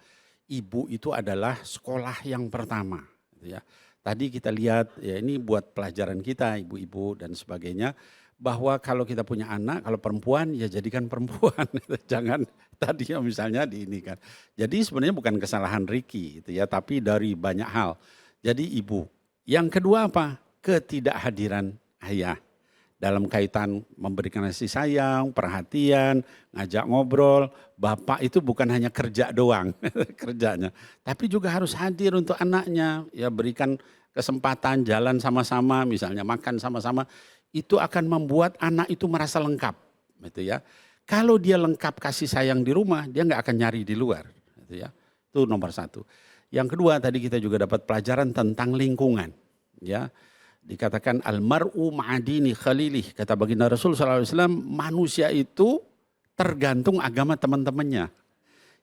ibu itu adalah sekolah yang pertama. Gitu ya. Tadi kita lihat, ya ini buat pelajaran kita ibu-ibu dan sebagainya. Bahwa kalau kita punya anak, kalau perempuan ya jadikan perempuan. Jangan tadi misalnya di ini kan. Jadi sebenarnya bukan kesalahan Riki gitu ya, tapi dari banyak hal. Jadi ibu. Yang kedua apa? Ketidakhadiran ayah. Dalam kaitan memberikan kasih sayang, perhatian, ngajak ngobrol. Bapak itu bukan hanya kerja doang kerjanya. Tapi juga harus hadir untuk anaknya. Ya berikan kesempatan jalan sama-sama, misalnya makan sama-sama. Itu akan membuat anak itu merasa lengkap, gitu ya. Kalau dia lengkap kasih sayang di rumah, dia nggak akan nyari di luar, gitu ya. Itu nomor satu. Yang kedua tadi kita juga dapat pelajaran tentang lingkungan, ya. Dikatakan almar'u ma'adini khalilih, kata baginda Rasul SAW, manusia itu tergantung agama teman-temannya.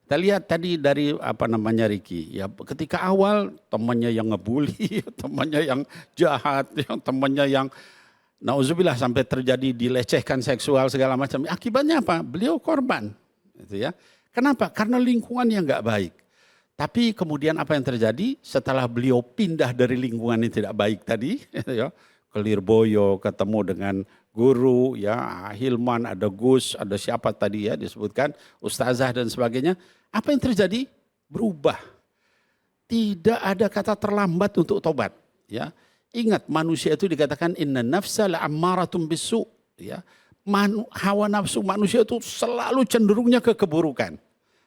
Kita lihat tadi dari Riki, ya ketika awal temannya yang ngebully, temannya yang jahat, temannya yang nauzubillah sampai terjadi dilecehkan seksual segala macam. Akibatnya apa? Beliau korban. Gitu ya. Kenapa? Karena lingkungan yang nggak baik. Tapi kemudian apa yang terjadi setelah beliau pindah dari lingkungan yang tidak baik tadi, ya, ke Lirboyo, ketemu dengan guru, ya Hilman, ada Gus, ada siapa tadi ya disebutkan, Ustazah dan sebagainya. Apa yang terjadi? Berubah. Tidak ada kata terlambat untuk tobat. Ya. Ingat manusia itu dikatakan inna nafsa la'ammaratun bisu, ya. Hawa nafsu manusia itu selalu cenderungnya ke keburukan.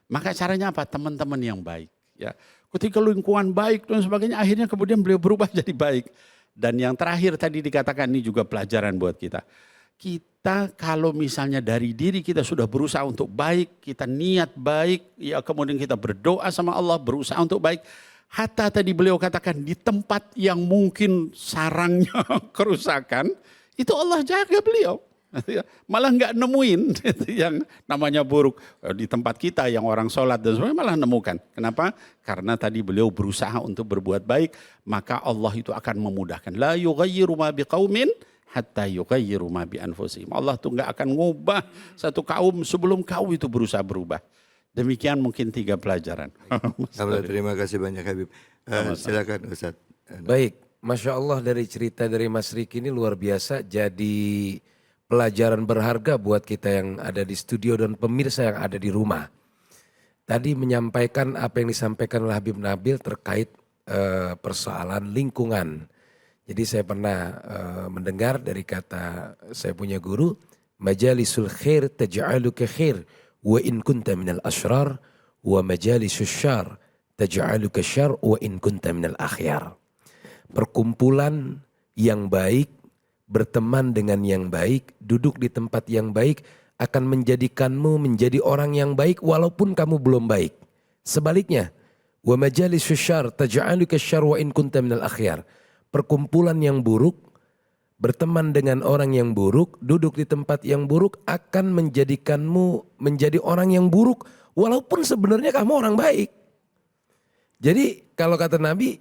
Maka caranya apa? Teman-teman yang baik, ya. Ketika lingkungan baik dan sebagainya akhirnya kemudian beliau berubah jadi baik. Dan yang terakhir tadi dikatakan ini juga pelajaran buat kita. Kita kalau misalnya dari diri kita sudah berusaha untuk baik, kita niat baik, ya kemudian kita berdoa sama Allah berusaha untuk baik. Hatta tadi beliau katakan di tempat yang mungkin sarangnya kerusakan, itu Allah jaga beliau. Malah nggak nemuin yang namanya buruk. Di tempat kita yang orang sholat dan sebagainya malah nemukan. Kenapa? Karena tadi beliau berusaha untuk berbuat baik, maka Allah itu akan memudahkan. La yughayyiru ma biqaumin hatta yughayyiru ma bi anfusihim. Allah tuh nggak akan ngubah satu kaum sebelum kaum itu berusaha berubah. Demikian mungkin 3 pelajaran. Terima kasih banyak Habib. Silakan Ustaz. Baik, Masya Allah dari cerita dari Mas Riki ini luar biasa. Jadi pelajaran berharga buat kita yang ada di studio dan pemirsa yang ada di rumah. Tadi menyampaikan apa yang disampaikan oleh Habib Nabil terkait persoalan lingkungan. Jadi saya pernah mendengar dari kata saya punya guru, majalisul khair taj'aluka khair. Wa in kunta minal asyrar wa majalisus syar taj'aluka syar wa in kunta minal akhyar. Perkumpulan yang baik, berteman dengan yang baik, duduk di tempat yang baik akan menjadikanmu menjadi orang yang baik walaupun kamu belum baik. Sebaliknya, wa majalisus syar taj'aluka syar wa in kunta minal akhyar. Perkumpulan yang buruk, berteman dengan orang yang buruk, duduk di tempat yang buruk akan menjadikanmu menjadi orang yang buruk walaupun sebenarnya kamu orang baik. Jadi kalau kata Nabi,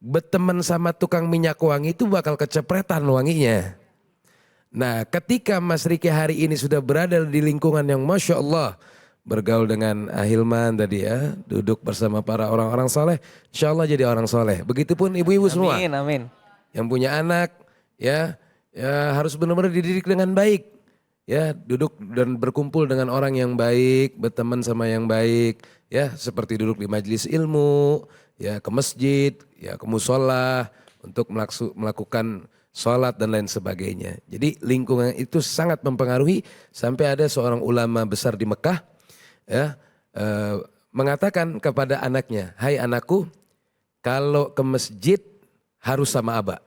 berteman sama tukang minyak wangi itu bakal kecepretan wanginya. Nah ketika Mas Riki hari ini sudah berada di lingkungan yang Masya Allah, bergaul dengan Hilman tadi ya, duduk bersama para orang-orang soleh, insya Allah jadi orang soleh. Begitupun ibu-ibu semua. Amin, amin. Yang punya anak, ya harus benar-benar dididik dengan baik, ya duduk dan berkumpul dengan orang yang baik, berteman sama yang baik, ya seperti duduk di majelis ilmu, ya ke masjid, ya ke musola untuk melakukan sholat dan lain sebagainya. Jadi lingkungan itu sangat mempengaruhi sampai ada seorang ulama besar di Mekah, ya mengatakan kepada anaknya, hai anakku, kalau ke masjid harus sama abah.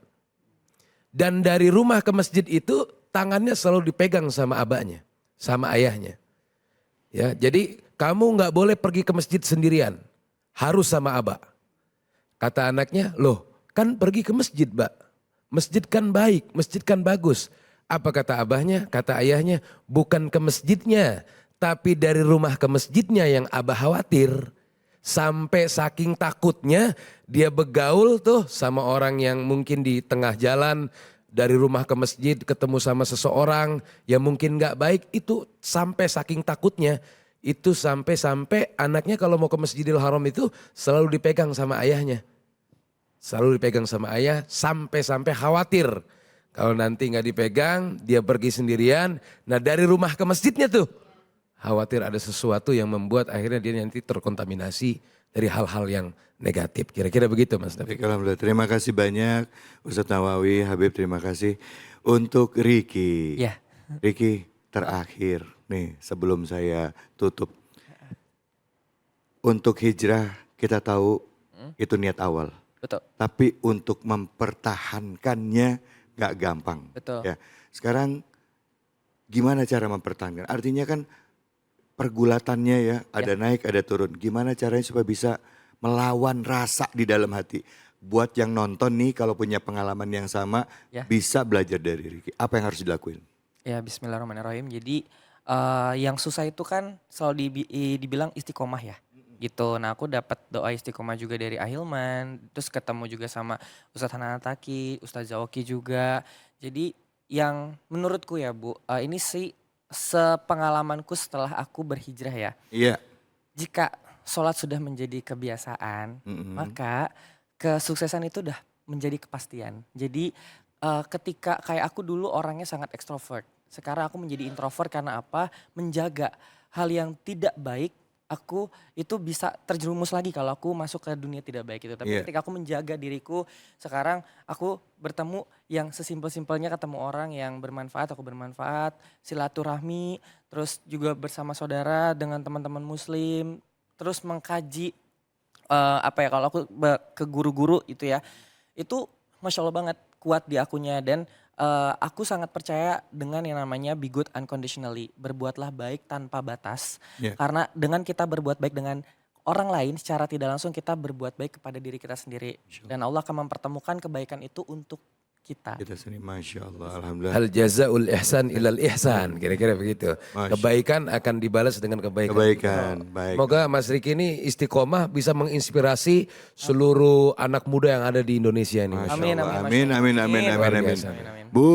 Dan dari rumah ke masjid itu tangannya selalu dipegang sama abahnya, sama ayahnya. Ya, jadi kamu nggak boleh pergi ke masjid sendirian, harus sama abah. Kata anaknya, loh kan pergi ke masjid, Mbak. Masjid kan baik, masjid kan bagus. Apa kata abahnya, kata ayahnya, bukan ke masjidnya, tapi dari rumah ke masjidnya yang abah khawatir. Sampai saking takutnya dia begaul tuh sama orang yang mungkin di tengah jalan, dari rumah ke masjid ketemu sama seseorang yang mungkin gak baik, itu sampai saking takutnya. Itu sampai anaknya kalau mau ke Masjidil Haram itu selalu dipegang sama ayahnya. Selalu dipegang sama ayah sampai khawatir. Kalau nanti gak dipegang dia pergi sendirian. Nah dari rumah ke masjidnya tuh khawatir ada sesuatu yang membuat akhirnya dia nanti terkontaminasi dari hal-hal yang negatif. Kira-kira begitu Mas David. Alhamdulillah, terima kasih banyak Ustadz Nawawi, Habib terima kasih. Untuk Riki, Ya. Riki terakhir nih sebelum saya tutup. Untuk hijrah kita tahu itu niat awal. Betul. Tapi untuk mempertahankannya gak gampang. Betul. Ya. Sekarang gimana cara mempertahankan? Artinya kan pergulatannya ya, ada naik ada turun. Gimana caranya supaya bisa melawan rasa di dalam hati? Buat yang nonton nih kalau punya pengalaman yang sama Ya. bisa belajar dari Riki. Apa yang harus dilakuin? Ya bismillahirrahmanirrahim. Jadi yang susah itu kan selalu dibilang istiqomah ya. Gitu. Nah aku dapat doa istiqomah juga dari Ahilman. Terus ketemu juga sama Ustadz Hanan Taki, Ustadz Zawoki juga. Jadi yang menurutku ya Bu, ini sih sepengalamanku setelah aku berhijrah ya. Iya. Jika sholat sudah menjadi kebiasaan, maka kesuksesan itu udah menjadi kepastian. Jadi ketika kayak aku dulu orangnya sangat ekstrovert. Sekarang aku menjadi introvert karena apa? Menjaga hal yang tidak baik, aku itu bisa terjerumus lagi kalau aku masuk ke dunia tidak baik itu. Tapi ketika aku menjaga diriku, sekarang aku bertemu yang sesimpel-simpelnya ketemu orang yang bermanfaat, aku bermanfaat, silaturahmi, terus juga bersama saudara dengan teman-teman muslim, terus mengkaji kalau aku ke guru-guru itu ya, itu Masya Allah banget kuat di akunya dan aku sangat percaya dengan yang namanya be good unconditionally. Berbuatlah baik tanpa batas. Karena dengan kita berbuat baik dengan orang lain secara tidak langsung kita berbuat baik kepada diri kita sendiri. Dan Allah akan mempertemukan kebaikan itu untuk kita. Kita sini Masya Allah, Alhamdulillah. Hal jazaul ihsan ilal ihsan, kira-kira begitu. Kebaikan akan dibalas dengan kebaikan. Kebaikan, baik. Semoga Mas Riki ini istiqomah bisa menginspirasi seluruh anak muda yang ada di Indonesia ini. Masya Amin, Allah. amin, Amin, amin. amin, amin, Luar amin, amin. biasa. Bu,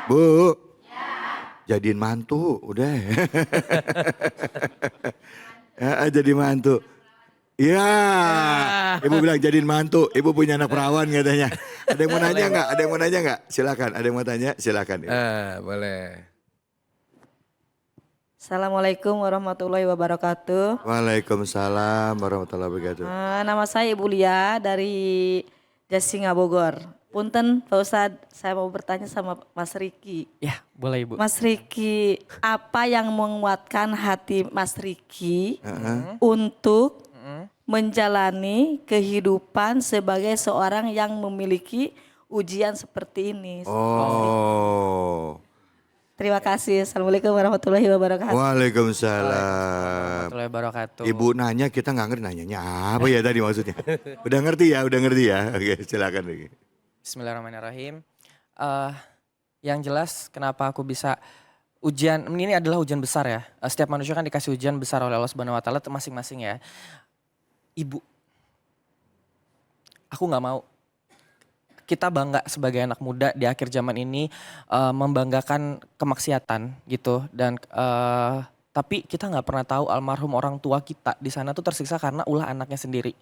Bu, jadiin mantu, udah. Ya, jadi mantu. Iya, ibu bilang jadiin mantu. Ibu punya anak perawan katanya. Ada yang mau nanya nggak? Ada yang mau nanya nggak? Silakan. Ada yang mau tanya? Silakan. Boleh. Assalamualaikum warahmatullahi wabarakatuh. Waalaikumsalam warahmatullahi wabarakatuh. Nama saya Ibu Lia dari Jasinga Bogor. Punten Pak Ustadz, saya mau bertanya sama Mas Riki. Ya boleh Ibu. Mas Riki, apa yang menguatkan hati Mas Riki untuk menjalani kehidupan sebagai seorang yang memiliki ujian seperti ini? Oh. Terima kasih. Assalamualaikum warahmatullahi wabarakatuh. Waalaikumsalam. Warahmatullahi wabarakatuh. Ibu nanya kita nggak ngerti nanyanya apa ya tadi maksudnya. Udah ngerti ya. Oke silakan lagi. Bismillahirrahmanirrahim. Yang jelas kenapa aku bisa ujian, ini adalah ujian besar ya. Setiap manusia kan dikasih ujian besar oleh Allah Subhanahu wa taala masing-masing ya. Ibu, aku nggak mau kita bangga sebagai anak muda di akhir zaman ini membanggakan kemaksiatan gitu dan tapi kita nggak pernah tahu almarhum orang tua kita di sana tuh tersiksa karena ulah anaknya sendiri.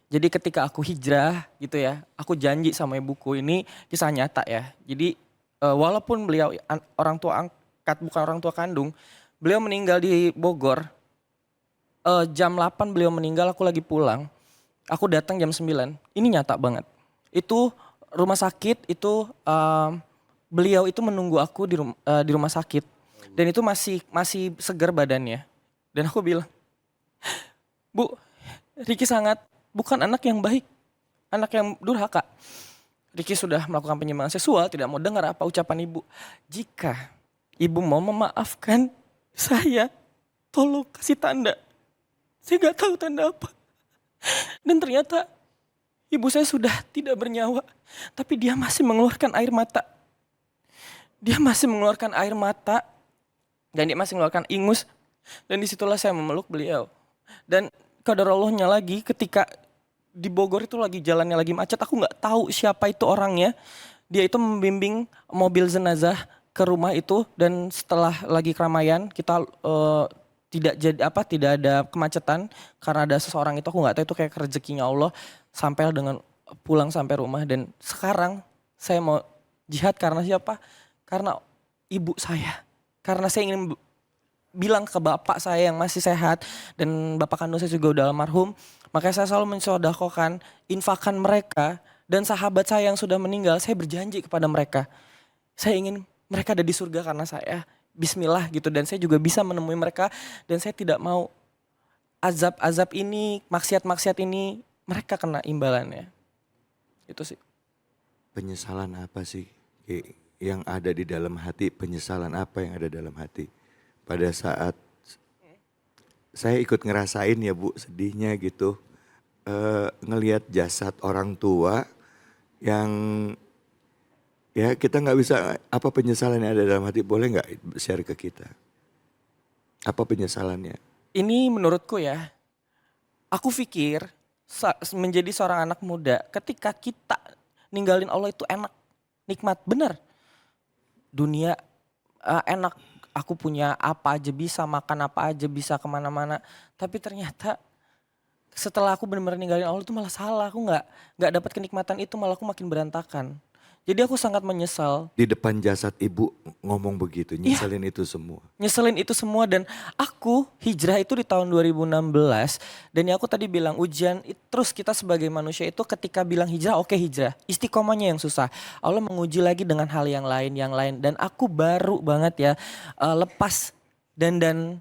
Jadi ketika aku hijrah gitu ya, aku janji sama ibuku, ini kisah nyata ya. Jadi walaupun beliau orang tua angkat bukan orang tua kandung, beliau meninggal di Bogor. Jam 8 beliau meninggal, aku lagi pulang. Aku datang jam 9. Ini nyata banget. Itu rumah sakit itu beliau itu menunggu aku di rumah sakit dan itu masih segar badannya. Dan aku bilang, "Bu, Riki sangat bukan anak yang baik, anak yang durhaka. Riki sudah melakukan penyimpangan seksual, tidak mau dengar apa ucapan ibu. Jika ibu mau memaafkan saya, tolong kasih tanda." Saya gak tahu tanda apa. Dan ternyata Ibu saya sudah tidak bernyawa, tapi dia masih mengeluarkan air mata. Dia masih mengeluarkan air mata dan dia masih mengeluarkan ingus. Dan disitulah saya memeluk beliau. Dan qadarallahnya lagi ketika di Bogor itu lagi jalannya lagi macet, aku nggak tahu siapa itu orangnya. Dia itu membimbing mobil jenazah ke rumah itu dan setelah lagi keramaian kita tidak ada kemacetan karena ada seseorang itu, aku nggak tahu itu kayak rezekinya Allah, sampai dengan pulang sampai rumah. Dan sekarang saya mau jihad karena siapa? Karena ibu saya. Karena saya ingin bilang ke bapak saya yang masih sehat dan bapak kandung saya juga udah almarhum. Makanya saya selalu mensodakokan infakan mereka dan sahabat saya yang sudah meninggal. Saya berjanji kepada mereka, saya ingin mereka ada di surga karena saya. Bismillah gitu. Dan saya juga bisa menemui mereka. Dan saya tidak mau azab-azab ini, maksiat-maksiat ini mereka kena imbalannya. Itu sih. Penyesalan apa sih yang ada di dalam hati? Penyesalan apa yang ada dalam hati? Pada saat saya ikut ngerasain ya Bu, sedihnya gitu. Ngelihat jasad orang tua yang ya kita nggak bisa, apa penyesalan yang ada dalam hati, boleh nggak share ke kita? Apa penyesalannya? Ini menurutku ya, aku pikir menjadi seorang anak muda ketika kita ninggalin Allah itu enak, nikmat, bener. Dunia enak, aku punya apa aja bisa, makan apa aja bisa, kemana-mana. Tapi ternyata setelah aku benar-benar ninggalin Allah itu malah salah, aku nggak dapat kenikmatan itu, malah aku makin berantakan. Jadi aku sangat menyesal. Di depan jasad ibu ngomong begitu, nyeselin itu semua. Nyeselin itu semua. Dan aku hijrah itu di tahun 2016. Dan ya aku tadi bilang ujian, terus kita sebagai manusia itu ketika bilang hijrah, oke hijrah. Istiqomahnya yang susah. Allah menguji lagi dengan hal yang lain. Dan aku baru banget ya lepas dan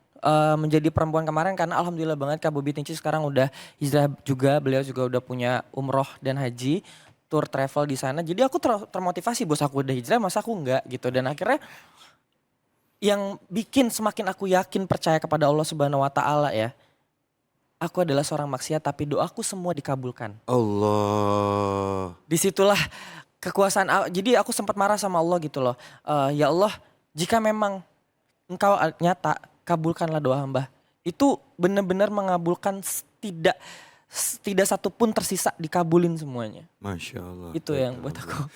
menjadi perempuan kemarin, karena alhamdulillah banget Kak Bobi Tinci sekarang udah hijrah juga. Beliau juga udah punya umroh dan haji, tour travel di sana. Jadi aku termotivasi, bos aku udah hijrah masa aku enggak gitu. Dan akhirnya yang bikin semakin aku yakin percaya kepada Allah Subhanahu wa taala ya. Aku adalah seorang maksiat tapi doaku semua dikabulkan. Allah. Disitulah kekuasaan. Jadi aku sempat marah sama Allah gitu loh. Ya Allah, jika memang Engkau nyata, kabulkanlah doa hamba. Itu benar-benar mengabulkan, tidak satu pun tersisa, dikabulin semuanya. Masya Allah. Itu yang buat aku.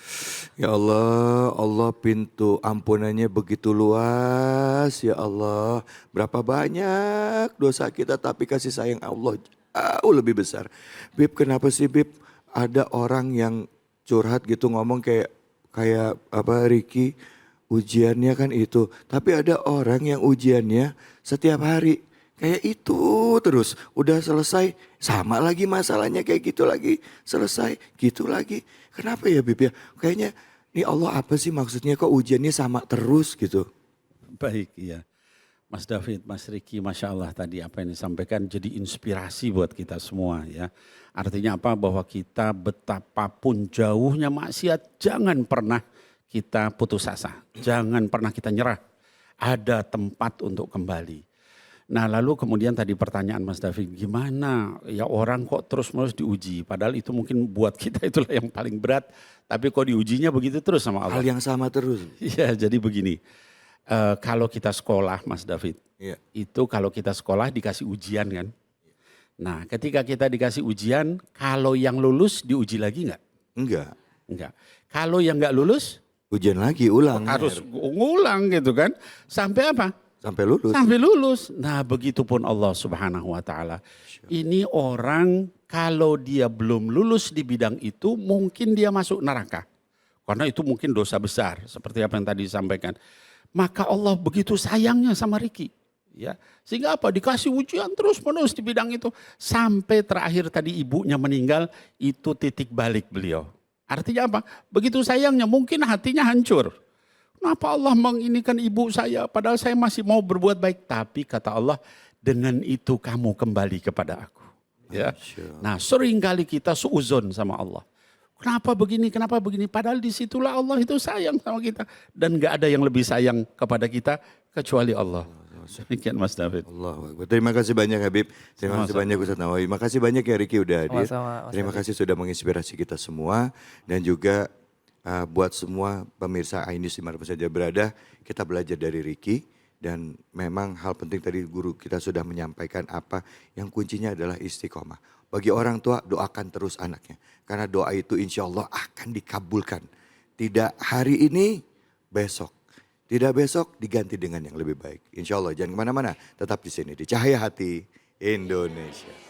Ya Allah, Allah pintu ampunannya begitu luas ya Allah. Berapa banyak dosa kita tapi kasih sayang Allah jauh lebih besar. Bib, kenapa sih Bib ada orang yang curhat gitu ngomong kayak apa Ricky, ujiannya kan itu. Tapi ada orang yang ujiannya setiap hari. Kayak itu terus, udah selesai sama lagi masalahnya kayak gitu lagi, selesai gitu lagi. Kenapa ya Bib ya? Kayaknya ini Allah apa sih maksudnya, kok ujiannya sama terus gitu. Baik, iya. Mas David, Mas Riki, Masya Allah tadi apa yang disampaikan jadi inspirasi buat kita semua ya. Artinya apa? Bahwa kita betapapun jauhnya maksiat, jangan pernah kita putus asa. Jangan pernah kita nyerah. Ada tempat untuk kembali. Nah lalu kemudian tadi pertanyaan Mas David, gimana ya orang kok terus-menerus diuji. Padahal itu mungkin buat kita itulah yang paling berat. Tapi kok diujinya begitu terus sama Allah. Hal yang sama terus. Iya jadi begini, kalau kita sekolah Mas David, Iya. itu kalau kita sekolah dikasih ujian kan. Nah ketika kita dikasih ujian, kalau yang lulus diuji lagi enggak? Enggak. Enggak. Kalau yang enggak lulus, Ujian lagi, ulang. harus ngulang gitu kan. Sampai apa? Sampai lulus. Sampai lulus. Nah begitupun Allah Subhanahu wa ta'ala. Ini orang kalau dia belum lulus di bidang itu mungkin dia masuk neraka. Karena itu mungkin dosa besar seperti apa yang tadi disampaikan. Maka Allah begitu sayangnya sama Riki. Ya, sehingga apa? Dikasih ujian terus-menerus di bidang itu. Sampai terakhir tadi ibunya meninggal, itu titik balik beliau. Artinya apa? Begitu sayangnya mungkin hatinya hancur. Kenapa Allah menginikan ibu saya padahal saya masih mau berbuat baik. Tapi kata Allah, dengan itu kamu kembali kepada aku. Ya. Nah seringkali kita suuzon sama Allah. Kenapa begini, kenapa begini. Padahal disitulah Allah itu sayang sama kita. Dan gak ada yang lebih sayang kepada kita kecuali Allah. Demikian Mas David. Allahu Akbar. Terima kasih banyak Habib. Terima kasih banyak Ustaz Nawawi. Makasih banyak ya Riki udah hadir. Sama-sama, Mas Terima David. kasih sudah menginspirasi kita semua. Dan juga buat semua pemirsa Ainis dimanapun saja berada, kita belajar dari Riki. Dan memang hal penting tadi guru kita sudah menyampaikan apa yang kuncinya adalah istiqomah. Bagi orang tua doakan terus anaknya. Karena doa itu insya Allah akan dikabulkan. Tidak hari ini, besok. Tidak besok diganti dengan yang lebih baik. Insya Allah jangan kemana-mana. Tetap di sini di Cahaya Hati Indonesia.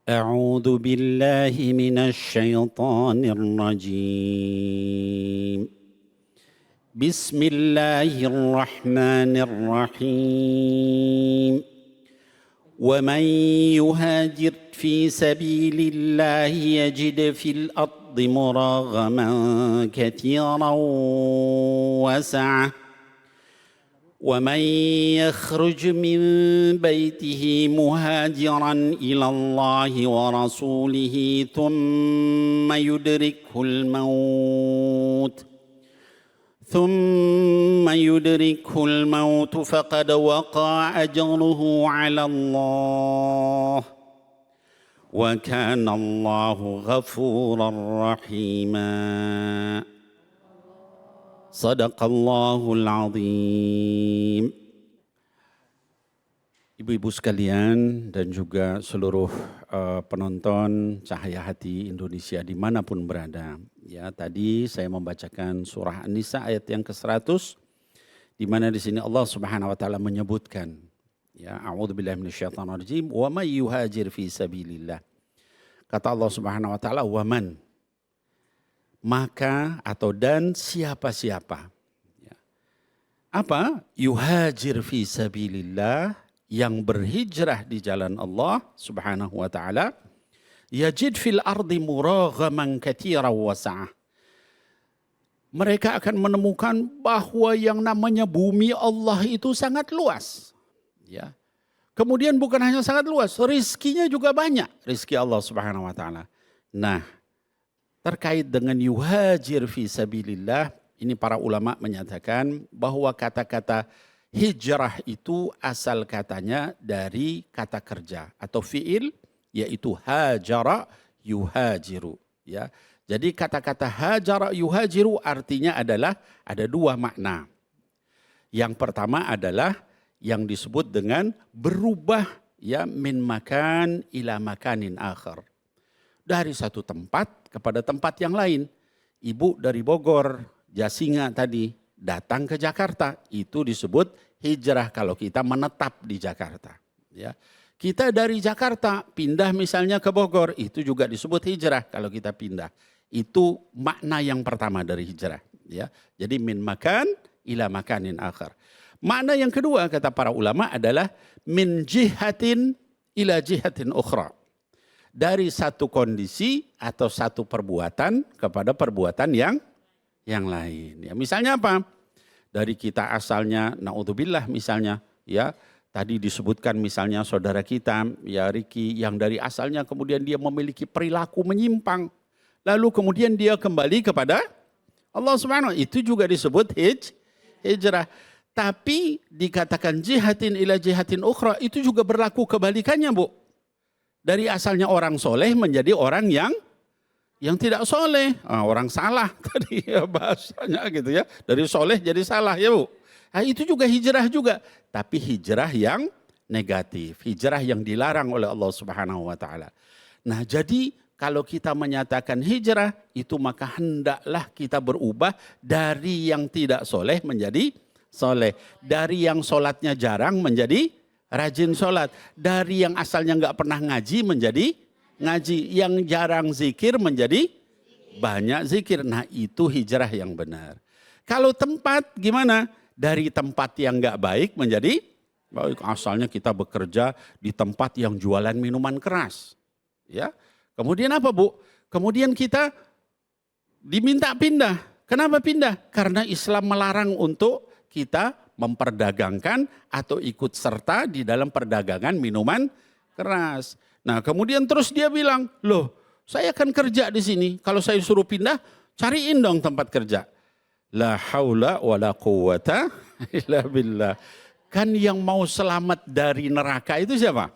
أعوذ بالله من الشيطان الرجيم بسم الله الرحمن الرحيم ومن يهاجر في سبيل الله يجد في الأرض مراغما كثيرا وسعة ومن يخرج من بيته مهاجرا إلى الله ورسوله ثم يدركه الموت فقد وقع أجره على الله وكان الله غفورا رحيما صدق الله العظيم. Ibu-ibu sekalian dan juga seluruh penonton Cahaya Hati Indonesia dimanapun berada. Ya, tadi saya membacakan surah An-Nisa ayat yang ke-100 di mana di sini Allah Subhanahu wa taala menyebutkan ya, a'udzubillahi minasyaitonirrajim wa may yuhajir fi sabilillah. Kata Allah Subhanahu wa taala wa man, maka atau dan siapa-siapa. Ya. Apa? Yuhajir fi sabilillah, yang berhijrah di jalan Allah Subhanahu wa taala, yajid fil ardi muraghaman katsiran wasa'ah. Mereka akan menemukan bahwa yang namanya bumi Allah itu sangat luas. Ya. Kemudian bukan hanya sangat luas, rizkinya juga banyak, rizki Allah Subhanahu wa taala. Nah, terkait dengan yuhajir fi sabilillah, ini para ulama menyatakan bahwa kata-kata hijrah itu asal katanya dari kata kerja atau fiil, yaitu hajara yuhajiru. Ya. Jadi kata-kata hajara yuhajiru artinya adalah ada dua makna. Yang pertama adalah yang disebut dengan berubah ya min makan ila makanin akhar. Dari satu tempat kepada tempat yang lain. Ibu dari Bogor, Jasinga tadi datang ke Jakarta, itu disebut hijrah kalau kita menetap di Jakarta. Ya. Kita dari Jakarta pindah misalnya ke Bogor, itu juga disebut hijrah kalau kita pindah. Itu makna yang pertama dari hijrah. Ya. Jadi min makan ila makanin akhar. Makna yang kedua kata para ulama adalah min jihatin ila jihatin ukhra. Dari satu kondisi atau satu perbuatan kepada perbuatan yang lain. Ya, misalnya apa? Dari kita asalnya, naudzubillah misalnya, ya tadi disebutkan misalnya saudara kita, ya Riki, yang dari asalnya kemudian dia memiliki perilaku menyimpang. Lalu kemudian dia kembali kepada Allah Subhanahu wa taala. Itu juga disebut hijrah. Tapi dikatakan jihatin ila jihatin ukhra, itu juga berlaku kebalikannya, Bu. Dari asalnya orang soleh menjadi orang yang tidak soleh, orang salah tadi ya bahasanya gitu ya. Dari soleh jadi salah ya Bu. Nah, itu juga hijrah juga. Tapi hijrah yang negatif. Hijrah yang dilarang oleh Allah Subhanahu wa taala. Nah jadi kalau kita menyatakan hijrah itu maka hendaklah kita berubah dari yang tidak soleh menjadi soleh. Dari yang sholatnya jarang menjadi rajin sholat. Dari yang asalnya nggak pernah ngaji menjadi ngaji, yang jarang zikir menjadi banyak zikir. Nah itu hijrah yang benar. Kalau tempat gimana? Dari tempat yang nggak baik menjadi baik. Asalnya kita bekerja di tempat yang jualan minuman keras. Ya. Kemudian apa Bu? Kemudian kita diminta pindah. Kenapa pindah? Karena Islam melarang untuk kita memperdagangkan atau ikut serta di dalam perdagangan minuman keras. Nah kemudian terus dia bilang, loh saya akan kerja di sini. Kalau saya suruh pindah, cariin dong tempat kerja. La haula wa la quwata illa billah. Kan yang mau selamat dari neraka itu siapa?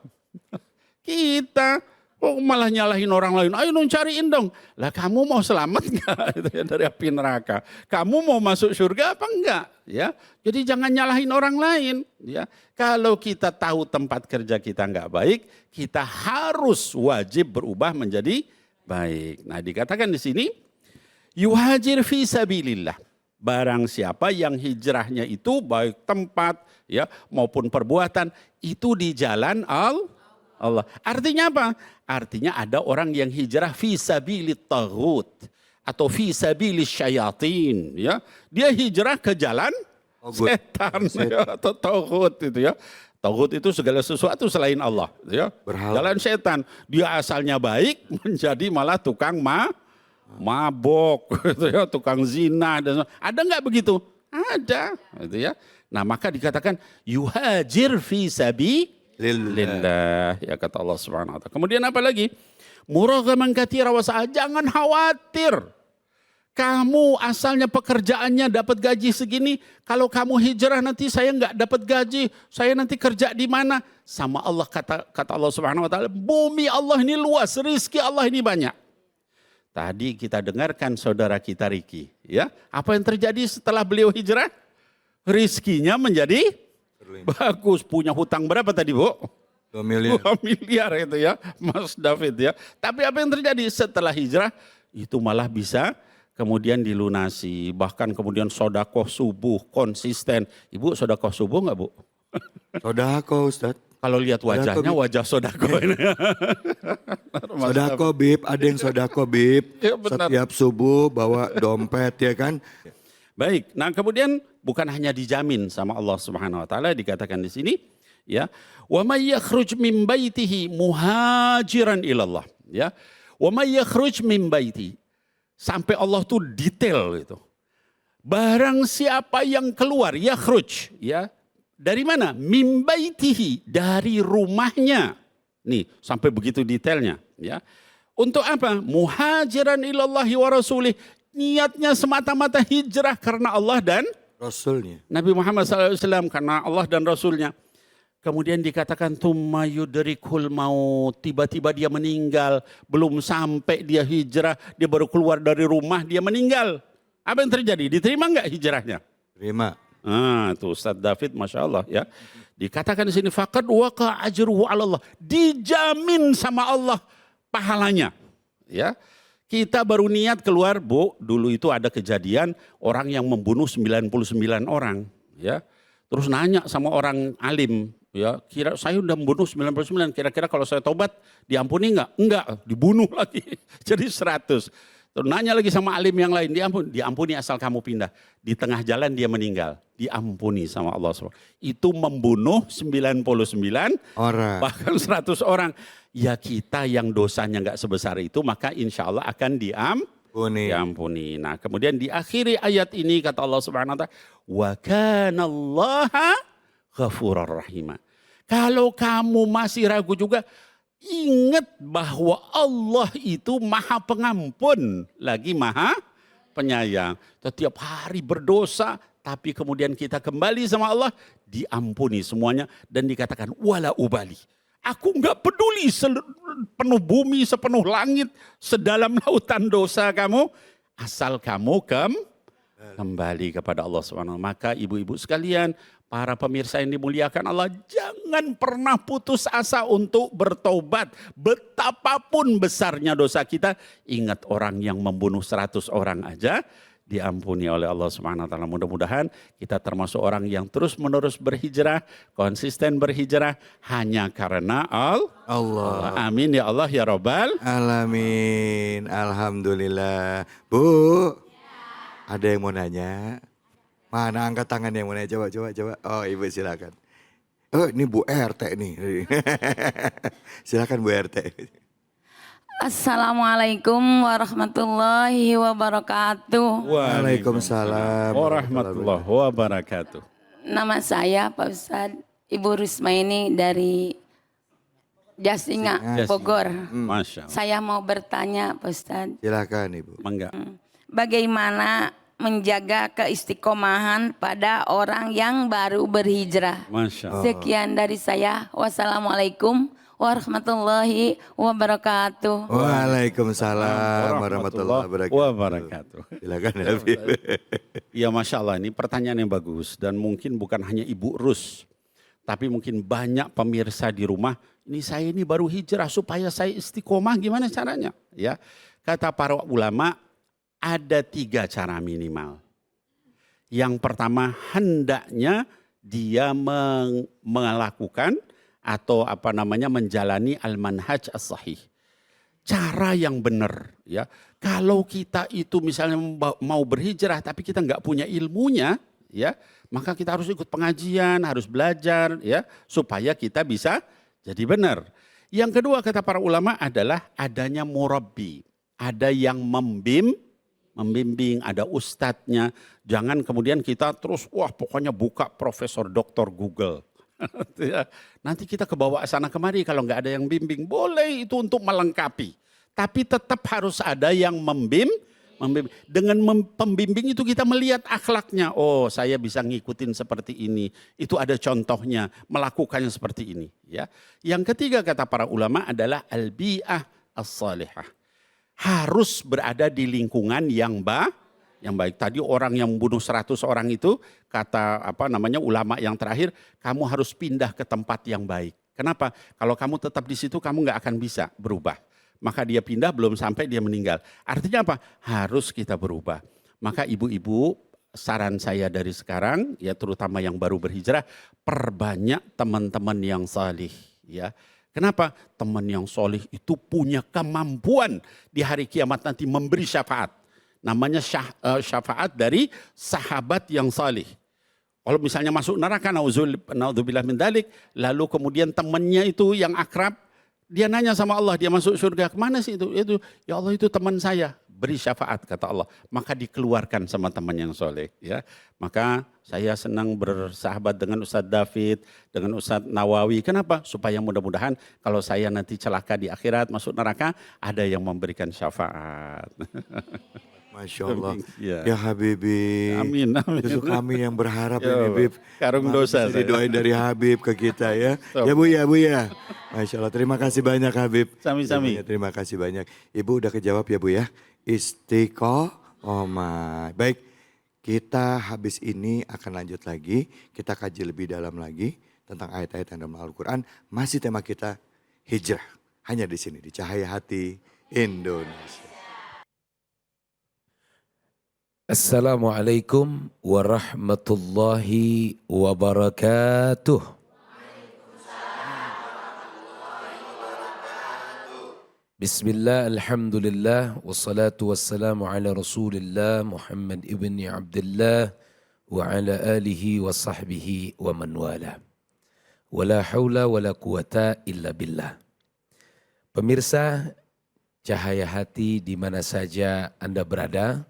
Kita. Kok malah nyalahin orang lain? Ayo dong cariin dong. Lah kamu mau selamat nggak itu ya, dari api neraka? Kamu mau masuk surga apa enggak? Ya, jadi jangan nyalahin orang lain. Ya, kalau kita tahu tempat kerja kita nggak baik, kita harus wajib berubah menjadi baik. Nah, dikatakan di sini, yuhajir fi sabilillah. Barang siapa yang hijrahnya itu baik tempat ya maupun perbuatan itu di jalan Allah. Artinya apa? Artinya ada orang yang hijrah fi sabilit taghut atau fi sabilis syayatin ya. Dia hijrah ke jalan setan ya, atau taghut itu ya. Taghut itu segala sesuatu selain Allah ya. Jalan setan. Dia asalnya baik menjadi malah tukang mabok gitu ya, tukang zina dan ada nggak begitu? Ada gitu ya. Nah, maka dikatakan yuhajir fi sabilillah ya kata Allah Subhanahu wa taala. Kemudian apa lagi? Muraghaman katsira wa sa'a. Jangan khawatir. Kamu asalnya pekerjaannya dapat gaji segini, kalau kamu hijrah nanti saya nggak dapat gaji, saya nanti kerja di mana? Sama Allah kata Allah Subhanahu wa taala, bumi Allah ini luas, rizki Allah ini banyak. Tadi kita dengarkan saudara kita Riki, ya. Apa yang terjadi setelah beliau hijrah? Rizkinya menjadi bagus. Punya hutang berapa tadi, Bu? 2 miliar. 2 miliar itu ya, Mas David ya. Tapi apa yang terjadi setelah hijrah? Itu malah bisa kemudian dilunasi. Bahkan kemudian sodakoh subuh konsisten. Ibu sodakoh subuh nggak, Bu? Sodako Ustadz. Kalau lihat wajahnya, wajah sodakoh ini. Sodako Bib, ada yang sodako Bib. Ya, benar. Setiap subuh bawa dompet ya kan. Baik, nah kemudian bukan hanya dijamin sama Allah Subhanahu wa taala, dikatakan di sini ya, wa may yakhruj min baitihi muhajiran ilallah ya. Wa may yakhruj min baiti. Sampai Allah tuh detail itu. Barang siapa yang keluar yakhruj ya. Dari mana? Min baitihi, dari rumahnya. Nih, sampai begitu detailnya ya. Untuk apa? Muhajiran ilallahi wa rasulih. Niatnya semata-mata hijrah karena Allah dan Rasulnya. Nabi Muhammad SAW, karena Allah dan Rasulnya. Kemudian dikatakan thumma yudrikul maut, tiba-tiba dia meninggal, belum sampai dia hijrah, dia baru keluar dari rumah dia meninggal. Apa yang terjadi? Diterima enggak hijrahnya? Terima. Ah, itu Ustaz David, Masya Allah ya. Dikatakan di sini faqad waqa ajruhu 'ala Allah. Dijamin sama Allah pahalanya. Ya. Kita baru niat keluar, Bu, dulu itu ada kejadian orang yang membunuh 99 orang, ya. Terus nanya sama orang alim, ya, saya udah membunuh 99, kira-kira kalau saya tobat diampuni enggak? Enggak, dibunuh lagi. Jadi 100. Terus nanya lagi sama alim yang lain, diampuni asal kamu pindah. Di tengah jalan dia meninggal, diampuni sama Allah SWT. Itu membunuh 99 Orang. bahkan 100 orang. Ya kita yang dosanya enggak sebesar itu, maka insya Allah akan diampuni. Nah kemudian di akhiri ayat ini kata Allah Subhanahu wa ta'ala, wa kanallaha ghafurur rahima. Kalau kamu masih ragu juga, ingat bahwa Allah itu maha pengampun, lagi maha penyayang. Setiap hari berdosa, tapi kemudian kita kembali sama Allah, diampuni semuanya. Dan dikatakan, wala ubali. Aku enggak peduli sepenuh bumi, sepenuh langit, sedalam lautan dosa kamu. Asal kamu kembali kepada Allah SWT. Maka ibu-ibu sekalian, para pemirsa yang dimuliakan Allah, jangan pernah putus asa untuk bertobat. Betapapun besarnya dosa kita, ingat orang yang membunuh 100 orang aja diampuni oleh Allah Subhanahu wa taala. Mudah-mudahan kita termasuk orang yang terus-menerus berhijrah, konsisten berhijrah hanya karena Allah. Amin ya Allah ya Rabbal Alamin. Alhamdulillah. Bu, ada yang mau nanya? Mana angkat tangan yang mau nanya? Coba. Oh, Ibu silakan. Oh, ini Bu RT nih. Silakan Bu RT. Assalamualaikum warahmatullahi wabarakatuh. Waalaikumsalam warahmatullahi wabarakatuh. Nama saya Pak Ustadz Ibu Rusmaini dari Jasinga, Bogor. Masya Allah. Saya mau bertanya Pak Ustadz. Silakan Ibu. Mangga. Bagaimana menjaga keistiqomahan pada orang yang baru berhijrah. Masya Allah. Sekian dari saya. Wassalamualaikum warahmatullahi wabarakatuh. Waalaikumsalam warahmatullahi wabarakatuh. Silakan Habib. Ya Masya Allah, ini pertanyaan yang bagus. Dan mungkin bukan hanya Ibu Rus, tapi mungkin banyak pemirsa di rumah, ini saya ini baru hijrah supaya saya istiqomah, gimana caranya? Ya, kata para ulama, ada 3 cara minimal. Yang pertama, hendaknya dia melakukan atau menjalani al-manhaj as-sahih. Cara yang benar, ya. Kalau kita itu misalnya mau berhijrah tapi kita nggak punya ilmunya, ya, maka kita harus ikut pengajian, harus belajar, ya, supaya kita bisa jadi benar. Yang kedua kata para ulama adalah adanya murabbi, ada yang membimbing, ada ustadznya. Jangan kemudian kita terus, wah pokoknya buka profesor doktor Google. Nanti kita kebawa sana kemari kalau nggak ada yang bimbing. Boleh itu untuk melengkapi. Tapi tetap harus ada yang membimbing. Dengan pembimbing itu kita melihat akhlaknya. Oh saya bisa ngikutin seperti ini. Itu ada contohnya, melakukannya seperti ini. Ya. Yang ketiga kata para ulama adalah al-bi'ah as-salihah. Harus berada di lingkungan yang baik. Tadi orang yang membunuh 100 orang itu, kata ulama yang terakhir, kamu harus pindah ke tempat yang baik. Kenapa? Kalau kamu tetap di situ, kamu nggak akan bisa berubah. Maka dia pindah belum sampai dia meninggal. Artinya apa? Harus kita berubah. Maka ibu-ibu, saran saya dari sekarang, ya terutama yang baru berhijrah, perbanyak teman-teman yang salih, ya. Kenapa? Teman yang solih itu punya kemampuan di hari kiamat nanti memberi syafaat. Namanya syafaat dari sahabat yang salih. Kalau misalnya masuk neraka, naudzubillah min dzalik, lalu kemudian temannya itu yang akrab, dia nanya sama Allah, dia masuk surga, kemana sih itu? Ya Allah itu teman saya. Beri syafaat kata Allah, maka dikeluarkan sama teman yang soleh. Ya, maka saya senang bersahabat dengan Ustadz David, dengan Ustadz Nawawi. Kenapa? Supaya mudah-mudahan kalau saya nanti celaka di akhirat masuk neraka, ada yang memberikan syafaat. Masya Allah. Ya. Ya Habibi. Amin. Justru kami yang berharap Ya, ya Habib. karung dosa Bisa saya. didoain dari Habib ke kita ya. Ya Bu ya. Masya Allah. Terima kasih banyak Habib. Sami-sami. Terima kasih banyak. Ibu udah kejawab ya Bu ya. Istiqomah. Baik. Kita habis ini akan lanjut lagi. Kita kaji lebih dalam lagi tentang ayat-ayat yang dalam Al-Quran. Masih tema kita hijrah. Hanya di sini di Cahaya Hati Indonesia. Assalamualaikum warahmatullahi wabarakatuh. Bismillah, alhamdulillah, wassalatu wassalamu ala rasulillah Muhammad ibn Abdullah wa ala alihi wa sahbihi wa man wala. Wala hawla wala quwata illa billah. Pemirsa Cahaya Hati di mana saja Anda berada,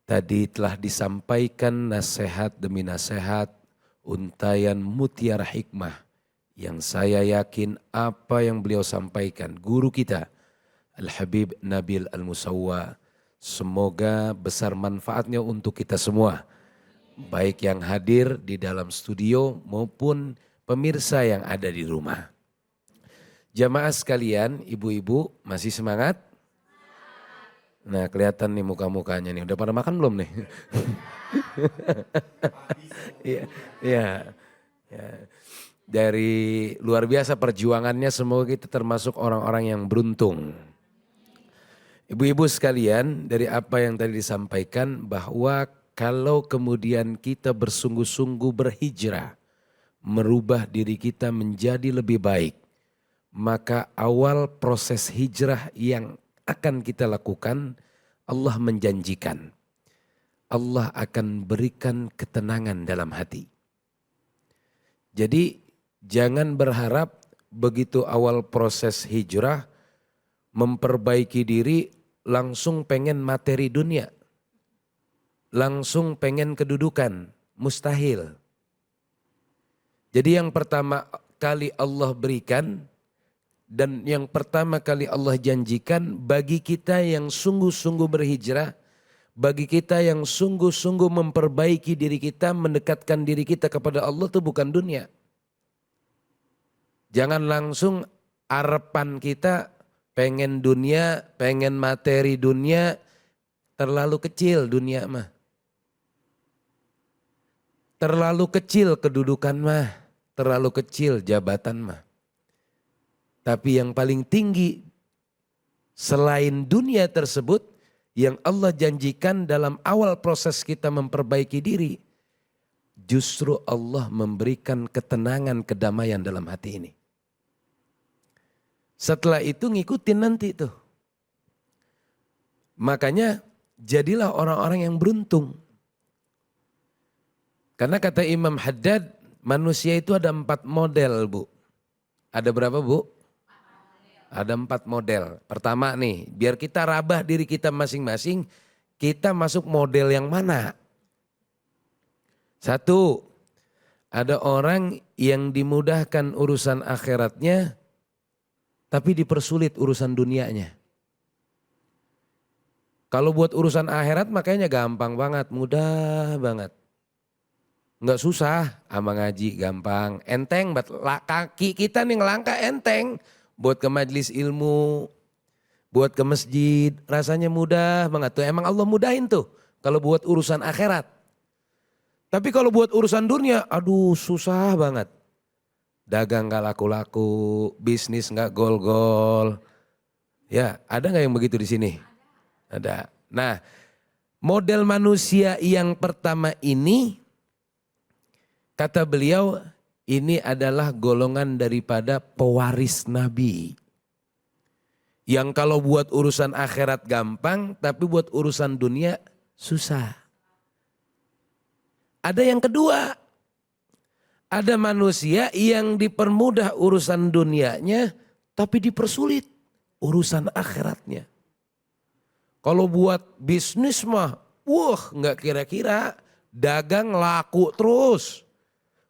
tadi telah disampaikan nasihat demi nasihat, untayan mutiara hikmah yang saya yakin apa yang beliau sampaikan, guru kita Al-Habib Nabil Al-Musawwa, semoga besar manfaatnya untuk kita semua, baik yang hadir di dalam studio maupun pemirsa yang ada di rumah. Jamaah sekalian, ibu-ibu masih semangat? Nah kelihatan nih muka-mukanya nih, udah pada makan belum nih? Iya. Dari luar biasa perjuangannya, semoga kita termasuk orang-orang yang beruntung. Ibu-ibu sekalian, dari apa yang tadi disampaikan bahwa kalau kemudian kita bersungguh-sungguh berhijrah, merubah diri kita menjadi lebih baik, maka awal proses hijrah yang akan kita lakukan, Allah menjanjikan, Allah akan berikan ketenangan dalam hati. Jadi jangan berharap begitu awal proses hijrah, memperbaiki diri, langsung pengen materi dunia, langsung pengen kedudukan, mustahil. Jadi yang pertama kali Allah berikan, dan yang pertama kali Allah janjikan bagi kita yang sungguh-sungguh berhijrah, bagi kita yang sungguh-sungguh memperbaiki diri kita, mendekatkan diri kita kepada Allah itu bukan dunia. Jangan langsung harapan kita pengen dunia, pengen materi dunia, terlalu kecil dunia mah. Terlalu kecil kedudukan mah, terlalu kecil jabatan mah. Tapi yang paling tinggi selain dunia tersebut, yang Allah janjikan dalam awal proses kita memperbaiki diri, justru Allah memberikan ketenangan, kedamaian dalam hati ini. Setelah itu ngikutin nanti tuh. Makanya jadilah orang-orang yang beruntung. Karena kata Imam Haddad, manusia itu ada 4 model, Bu. Ada berapa, Bu? Ada 4 model. Pertama nih, biar kita rabah diri kita masing-masing, kita masuk model yang mana? 1, ada orang yang dimudahkan urusan akhiratnya, tapi dipersulit urusan dunianya. Kalau buat urusan akhirat makanya gampang banget, mudah banget. Nggak susah, ama ngaji gampang, enteng, kaki kita nih ngelangkah enteng. Buat ke majelis ilmu, buat ke masjid, rasanya mudah banget tuh. Emang Allah mudahin tuh kalau buat urusan akhirat. Tapi kalau buat urusan dunia, aduh susah banget. Dagang gak laku-laku, bisnis gak gol-gol. Ya, ada gak yang begitu di sini? Ada. Nah, model manusia yang pertama ini, kata beliau, ini adalah golongan daripada pewaris Nabi. Yang kalau buat urusan akhirat gampang, tapi buat urusan dunia susah. Ada yang kedua, ada manusia yang dipermudah urusan dunianya, tapi dipersulit urusan akhiratnya. Kalau buat bisnis mah, wah nggak kira-kira, dagang laku terus.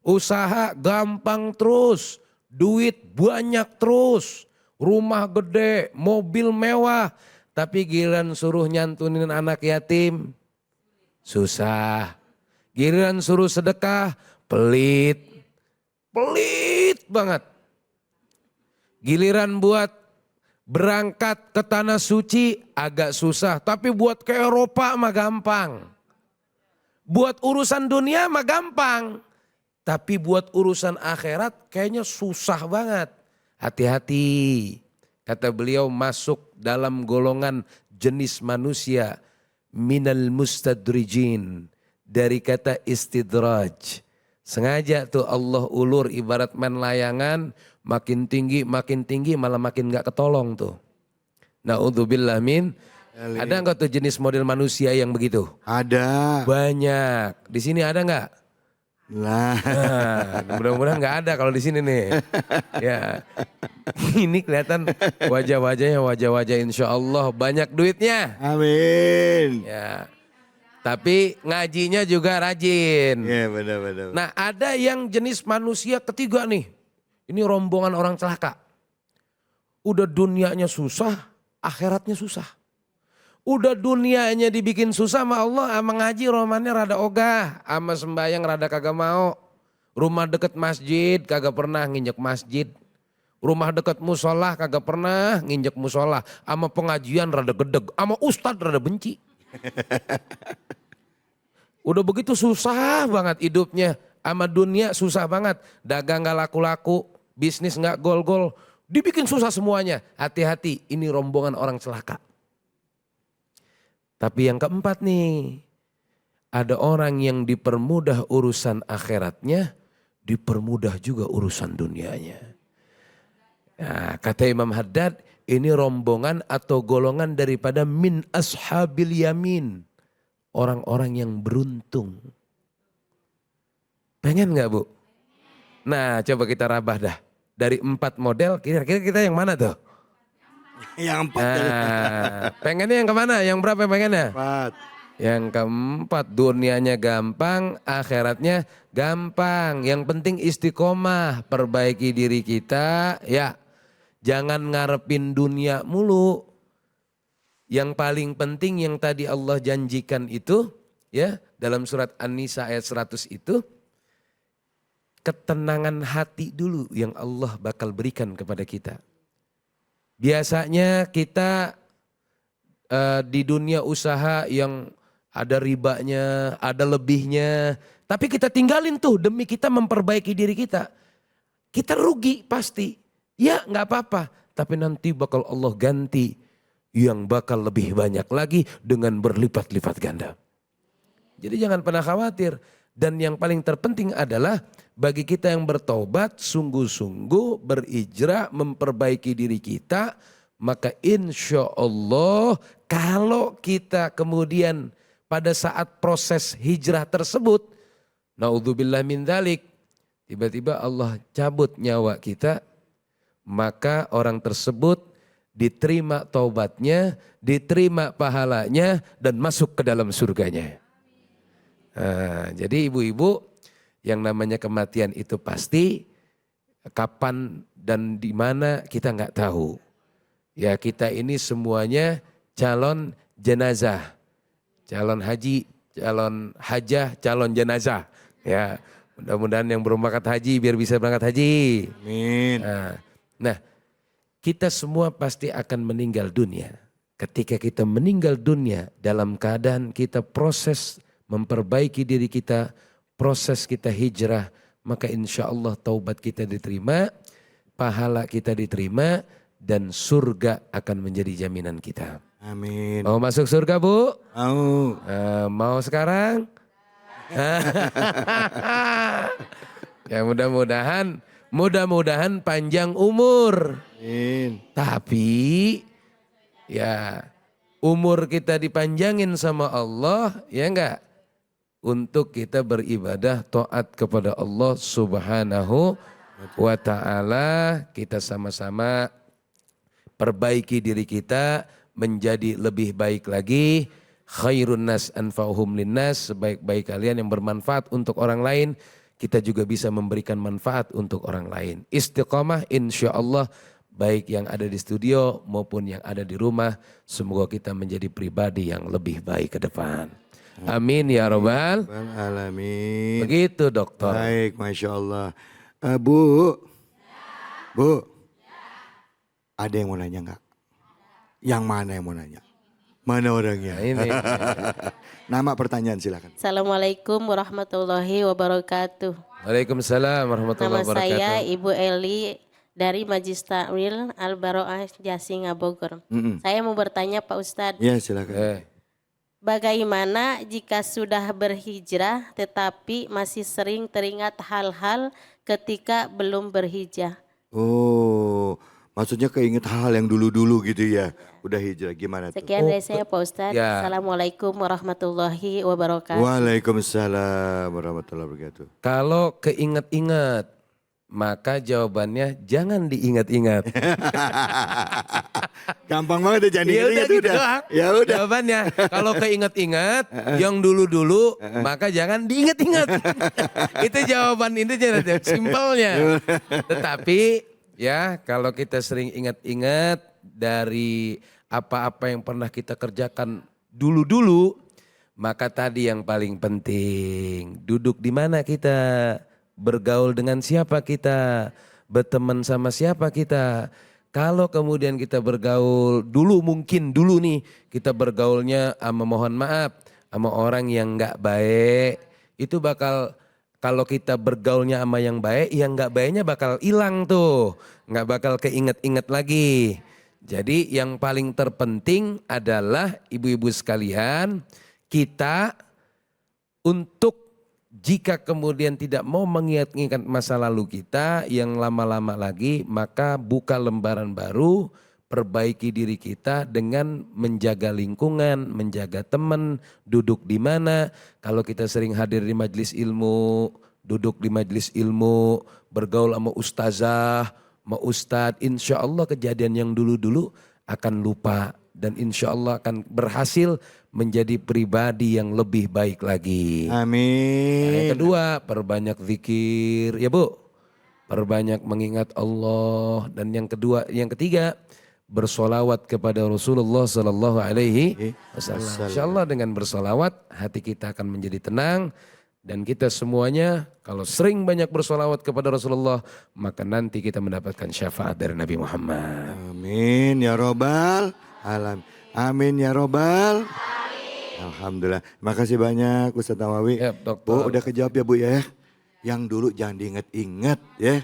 Usaha gampang terus, duit banyak terus, rumah gede, mobil mewah. Tapi giliran suruh nyantunin anak yatim, susah. Giliran suruh sedekah, pelit. Pelit banget. Giliran buat berangkat ke tanah suci agak susah. Tapi buat ke Eropa mah gampang. Buat urusan dunia mah gampang. Tapi buat urusan akhirat kayaknya susah banget. Hati-hati. Kata beliau masuk dalam golongan jenis manusia. Minal mustadrijin. Dari kata istidraj. Sengaja tuh Allah ulur ibarat main layangan. Makin tinggi malah makin gak ketolong tuh. Na'udzubillah min. Ada enggak tuh jenis model manusia yang begitu? Ada. Banyak. Di sini ada enggak? Nah, Mudah-mudahan nggak ada kalau di sini nih. Ya, ini kelihatan wajah-wajahnya wajah-wajah insya Allah banyak duitnya. amin. Ya, tapi ngajinya juga rajin. Ya benar-benar. Nah ada yang jenis manusia ketiga nih. Ini rombongan orang celaka. Udah dunianya susah, akhiratnya susah. Udah dunianya dibikin susah sama Allah, sama ngaji romannya rada ogah, sama sembahyang rada kagak mau. Rumah deket masjid kagak pernah nginjek masjid. Rumah deket musola kagak pernah nginjek musola. Sama pengajian rada gedeg, sama ustadz rada benci. Udah begitu susah banget hidupnya, sama dunia susah banget. Dagang gak laku-laku, bisnis gak gol-gol, dibikin susah semuanya. Hati-hati, ini rombongan orang celaka. Tapi yang keempat nih, ada orang yang dipermudah urusan akhiratnya, dipermudah juga urusan dunianya. Nah, kata Imam Haddad, ini rombongan atau golongan daripada min ashabil yamin. Orang-orang yang beruntung. Pengen gak Bu? Nah coba kita rabah dah. Dari 4 model, kira-kira kita yang mana tuh? Yang 4. Nah, pengennya yang kemana? Yang berapa pengennya? 4. Yang keempat, dunianya gampang, akhiratnya gampang. Yang penting istiqomah, perbaiki diri kita. Ya, jangan ngarepin dunia mulu. Yang paling penting yang tadi Allah janjikan itu, ya, dalam surat An-Nisa ayat 100 itu, ketenangan hati dulu yang Allah bakal berikan kepada kita. Biasanya kita di dunia usaha yang ada ribanya, ada lebihnya, tapi kita tinggalin tuh demi kita memperbaiki diri kita. Kita rugi pasti. Ya nggak apa-apa, tapi nanti bakal Allah ganti yang bakal lebih banyak lagi dengan berlipat-lipat ganda. Jadi jangan pernah khawatir. Dan yang paling terpenting adalah bagi kita yang bertobat, sungguh-sungguh berhijrah, memperbaiki diri kita, maka insya Allah kalau kita kemudian pada saat proses hijrah tersebut, naudzubillah min dzalik, tiba-tiba Allah cabut nyawa kita, maka orang tersebut diterima taubatnya, diterima pahalanya, dan masuk ke dalam surganya. Nah, jadi ibu-ibu, yang namanya kematian itu pasti, kapan dan di mana kita nggak tahu. Ya kita ini semuanya calon jenazah, calon haji, calon hajah, calon jenazah. Ya mudah-mudahan yang belum berangkat haji biar bisa berangkat haji. Amin. Nah, kita semua pasti akan meninggal dunia. Ketika kita meninggal dunia dalam keadaan kita proses memperbaiki diri kita, proses kita hijrah, maka insya Allah taubat kita diterima, pahala kita diterima, dan surga akan menjadi jaminan kita. Amin. Mau masuk surga, Bu? Mau. Mau sekarang? Ya mudah-mudahan panjang umur. Amin. Tapi ya umur kita dipanjangin sama Allah, ya enggak? Untuk kita beribadah taat kepada Allah Subhanahu wa ta'ala. Kita sama-sama perbaiki diri kita menjadi lebih baik lagi. Khairun nas anfa'uhum linnas, sebaik-baik kalian yang bermanfaat untuk orang lain. Kita juga bisa memberikan manfaat untuk orang lain. Istiqamah insya Allah, baik yang ada di studio maupun yang ada di rumah. Semoga kita menjadi pribadi yang lebih baik ke depan. Amin ya robbal alamin. Begitu dokter. Baik, Masya Allah. Bu, Bu, ada yang mau nanya nggak? Yang mana yang mau nanya? Mana orangnya? Nah, ini. Nama pertanyaan silakan. Assalamualaikum warahmatullahi wabarakatuh. Waalaikumsalam warahmatullahi Nama wabarakatuh. saya Ibu Eli dari Majlis Ta'wil Al-Baroah Jasinga Bogor. Saya mau bertanya Pak Ustadz, Ya silakan. bagaimana jika sudah berhijrah tetapi masih sering teringat hal-hal ketika belum berhijrah? Oh, maksudnya keinget hal yang dulu-dulu gitu ya. Udah hijrah, gimana tuh? Sekian dari saya Pak Ustadz. Ya. Assalamualaikum warahmatullahi wabarakatuh. Waalaikumsalam warahmatullahi wabarakatuh. Kalau keinget-inget, maka jawabannya jangan diingat-ingat. Gampang banget ya, jangan Ya udah diingat gitu doang. Ya udah. Jawabannya kalau keinget-inget yang dulu-dulu maka jangan diingat-ingat. Itu jawaban itu simpelnya. Tetapi ya kalau kita sering ingat-ingat dari apa-apa yang pernah kita kerjakan dulu-dulu, maka tadi yang paling penting, duduk di mana kita, bergaul dengan siapa kita, berteman sama siapa kita. Kalau kemudian kita bergaul mungkin dulu nih kita bergaulnya sama mohon maaf sama orang yang nggak baik, itu bakal, kalau kita bergaulnya sama yang baik, yang nggak baiknya bakal hilang tuh, nggak bakal keinget-inget lagi. Jadi yang paling terpenting adalah ibu-ibu sekalian, kita untuk jika kemudian tidak mau mengingat-ingat masa lalu kita yang lama-lama lagi, maka buka lembaran baru, perbaiki diri kita dengan menjaga lingkungan, menjaga teman, duduk di mana. Kalau kita sering hadir di majelis ilmu, duduk di majelis ilmu, bergaul sama ustazah, sama ustadz, insya Allah kejadian yang dulu-dulu akan lupa. Dan insya Allah akan berhasil menjadi pribadi yang lebih baik lagi. Amin. Nah, yang kedua, perbanyak zikir, ya Bu. Perbanyak mengingat Allah. Dan yang ketiga, bersolawat kepada Rasulullah Sallallahu Alaihi Wasallam. Insyaallah dengan bersolawat hati kita akan menjadi tenang dan kita semuanya kalau sering banyak bersolawat kepada Rasulullah maka nanti kita mendapatkan syafaat dari Nabi Muhammad. Amin ya robbal alamin. Amin ya robbal. Alhamdulillah. Makasih banyak Ustaz Nawawi. Ya, Dokter. Bu udah kejawab ya Bu ya. Yang dulu jangan diinget-inget ya.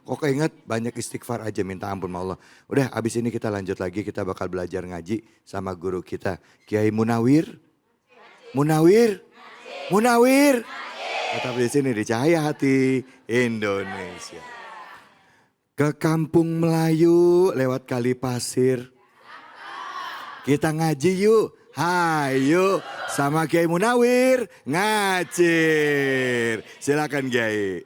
Kok keinget banyak istighfar aja minta ampun sama Allah. Udah abis ini kita lanjut lagi kita bakal belajar ngaji sama guru kita Kiai Munawir. Munawir. Tetap di sini di Cahaya Hati Indonesia. Ke Kampung Melayu lewat Kali Pasir. Kita ngaji yuk. Hayo sama Kiai Munawir ngacir. Silakan Kiai.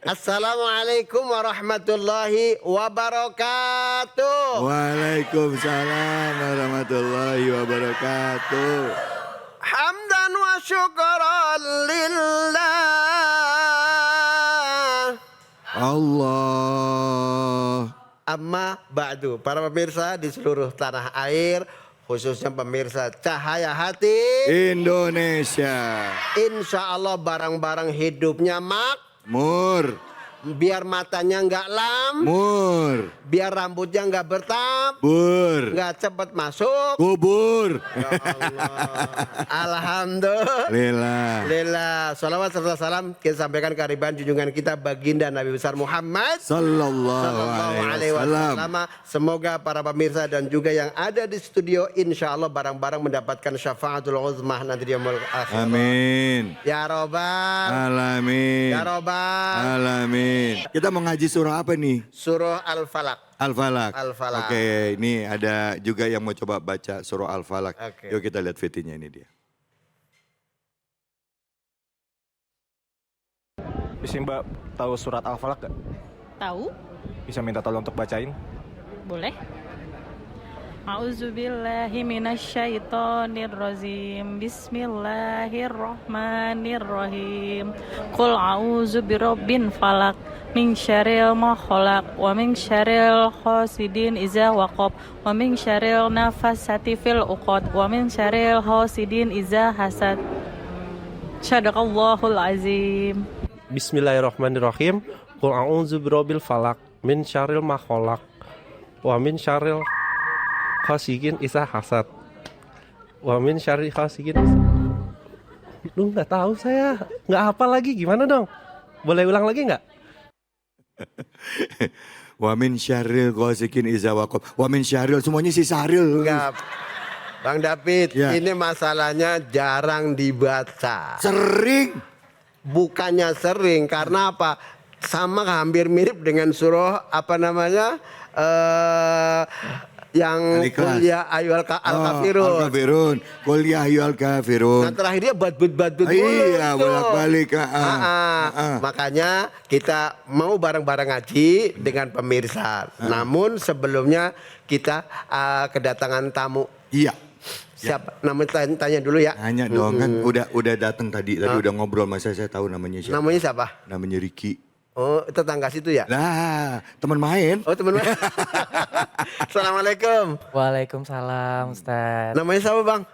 Assalamualaikum warahmatullahi wabarakatuh. Waalaikumsalam warahmatullahi wabarakatuh. Hamdan wa syukran lillah. Allah. Amma ba'du. Para pemirsa di seluruh tanah air, khususnya pemirsa Cahaya Hati Indonesia. Insya Allah barang-barang hidupnya Mur. biar matanya nggak lam, Mur. biar rambutnya nggak bertap, Bur. nggak cepet masuk. Kubur. Ya Allah. Alhamdulillah. Lillah. Salawat serta salam kita sampaikan kehadiran junjungan kita baginda Nabi besar Muhammad Sallallahu alaihi wasallam. Semoga para pemirsa dan juga yang ada di studio insya Allah barang-barang mendapatkan syafaatul uzmah nanti di yaumul akhir. Amin. Ya Robbal. Alamin. Ya Robbal. Alamin. Kita mau ngaji surah apa nih? Surah Al-Falaq. Al-Falaq. Al-Falaq. Oke, ini ada juga yang mau coba baca surah Al-Falaq. Oke. Yuk kita lihat videonya ini dia. Bisa Mbak tahu surat Al-Falaq gak? Tahu? Bisa minta tolong untuk bacain? Boleh. A'udzubillahi minasyaitonirrajim. Bismillahirrahmanirrahim. Qul a'udzu birabbin falaq min syarril ma khalaq wa min syarril hasidin idza waqab wa min syarril nafasati fil uqad wa min syarril hasidin idza hasad. Shadaqallahul azim. Bismillahirrahmanirrahim. Qul a'udzu birabbil falaq min syarril ma khalaq wa min syarril hasidin idza hasad wa min syarri hasidin. Lu nggak tahu saya, nggak hafal lagi, gimana dong? Boleh ulang lagi nggak? Wa min syarril ghasikin iza waqab. Wa min syarril semuanya si Syaril. Enggak. Bang David, Ya. ini masalahnya jarang dibaca. Sering. Bukannya sering, karena apa? Sama hampir mirip dengan surah apa namanya? Yang Al-Ikhlas. kuliah ayyuhal al-kafirun. Al-kafirun. Qul ya ayyuhal kafirun. Nah terakhirnya badbut mulu Iya, tuh. bolak-balik. Makanya kita mau bareng-bareng ngaji dengan pemirsa. Namun sebelumnya kita kedatangan tamu. Iya. Siapa? Namanya tanya dulu ya. Hanya dong kan udah datang tadi udah ngobrol sama saya tahu namanya siapa. Namanya siapa? Namanya Ricky. Oh, tetangga situ ya? Lah, teman main. Oh, teman main. Assalamualaikum. Waalaikumsalam Ustaz. Namanya siapa, Bang?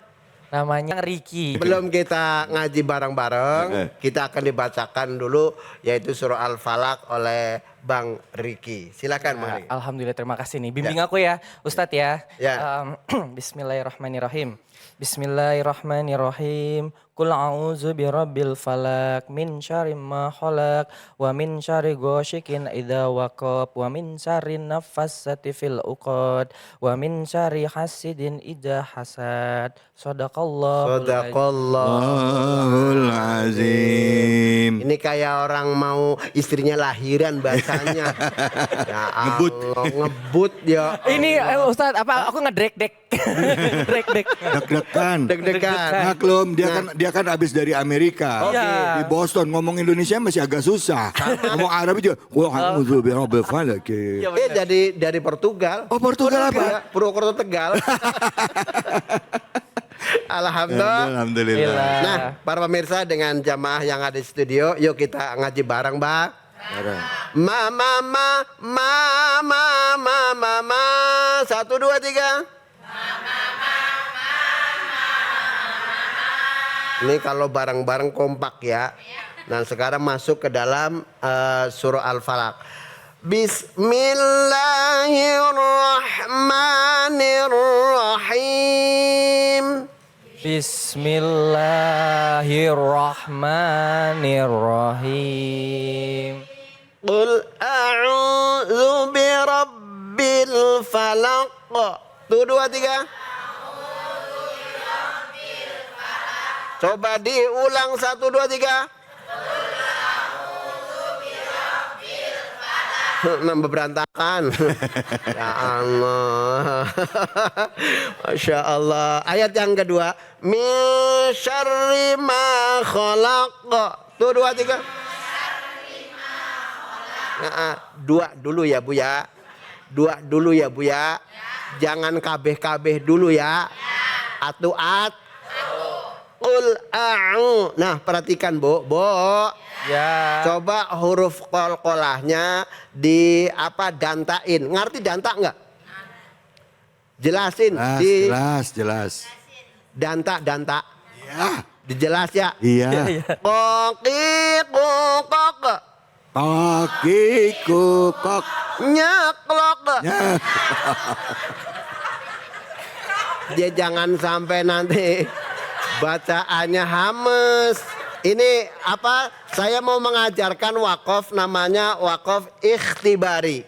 Namanya Ricky. Belum kita ngaji bareng-bareng, kita akan dibacakan dulu yaitu surah Al-Falaq oleh Bang Ricky. Silakan Bang Ricky. Alhamdulillah, terima kasih nih. Bimbing aku ya Ustadz ya. Ya. Bismillahirrahmanirrahim. Bismillahirrahmanirrahim. Qul a'udzu birabbil falaq min syarri ma khalaq wa min syarri ghasikin idza waqab wa min syarri nafassati fil uqad wa min syarri hasidin idza hasad. Sadaqallahul azim. Ini kayak orang mau istrinya lahiran bacanya. Ya Ngebut. Allah, ngebut ya. Ini Ustadz apa aku ngedrek-dek. Drek-dek. Deg-degan. Deg-degan. Maklum dia kan habis dari Amerika. Oke. Di Boston ngomong Indonesia masih agak susah. Ngomong Arab juga. Wah, dari Portugal. Oh, Portugal apa? Ya, Purwokerto Tegal. Alhamdulillah. Alhamdulillah. Nah, para pemirsa dengan jamaah yang ada di studio, yuk kita ngaji bareng, Bang. Ma ma ma ma ma ma ma ma. 1 2 3. Ini kalau bareng-bareng kompak ya. Nah sekarang masuk ke dalam surah Al-Falaq. Bismillahirrahmanirrahim. Bismillahirrahmanirrahim. Qul a'udzu birabbil falaq. Tuh 2 3. Coba diulang 1 2 3. Nambah berantakan. Ya Allah. Masya Allah. Ayat yang kedua. Min syarri ma khalaq. Tuh 2 3. Nah, 2 dulu ya Bu ya. 2 dulu ya Bu ya. Jangan kabeh-kabeh dulu ya. Atu-at. Qul a'u. Nah perhatikan Bu. Ya. Coba huruf qalqalahnya di dantain. Ngerti danta enggak? Jelasin. Jelas. Danta. Iya. Dijelas ya? Iya. Koki kukok. Koki kukok. Nyaklok. Dia jangan sampai nanti bacaannya hames. Ini saya mau mengajarkan wakaf namanya wakaf ikhtibari.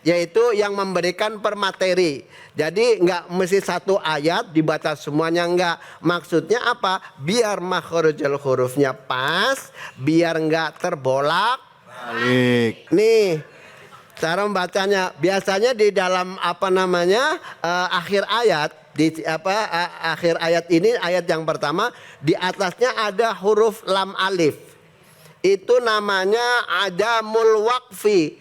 Yaitu yang memberikan permateri. Jadi nggak mesti satu ayat dibaca semuanya, nggak. Maksudnya apa? Biar makhrajul hurufnya pas, biar nggak terbolak balik. Nih cara membacanya biasanya di dalam akhir ayat. Akhir ayat ini, ayat yang pertama, di atasnya ada huruf lam alif. Itu namanya adamul waqfi.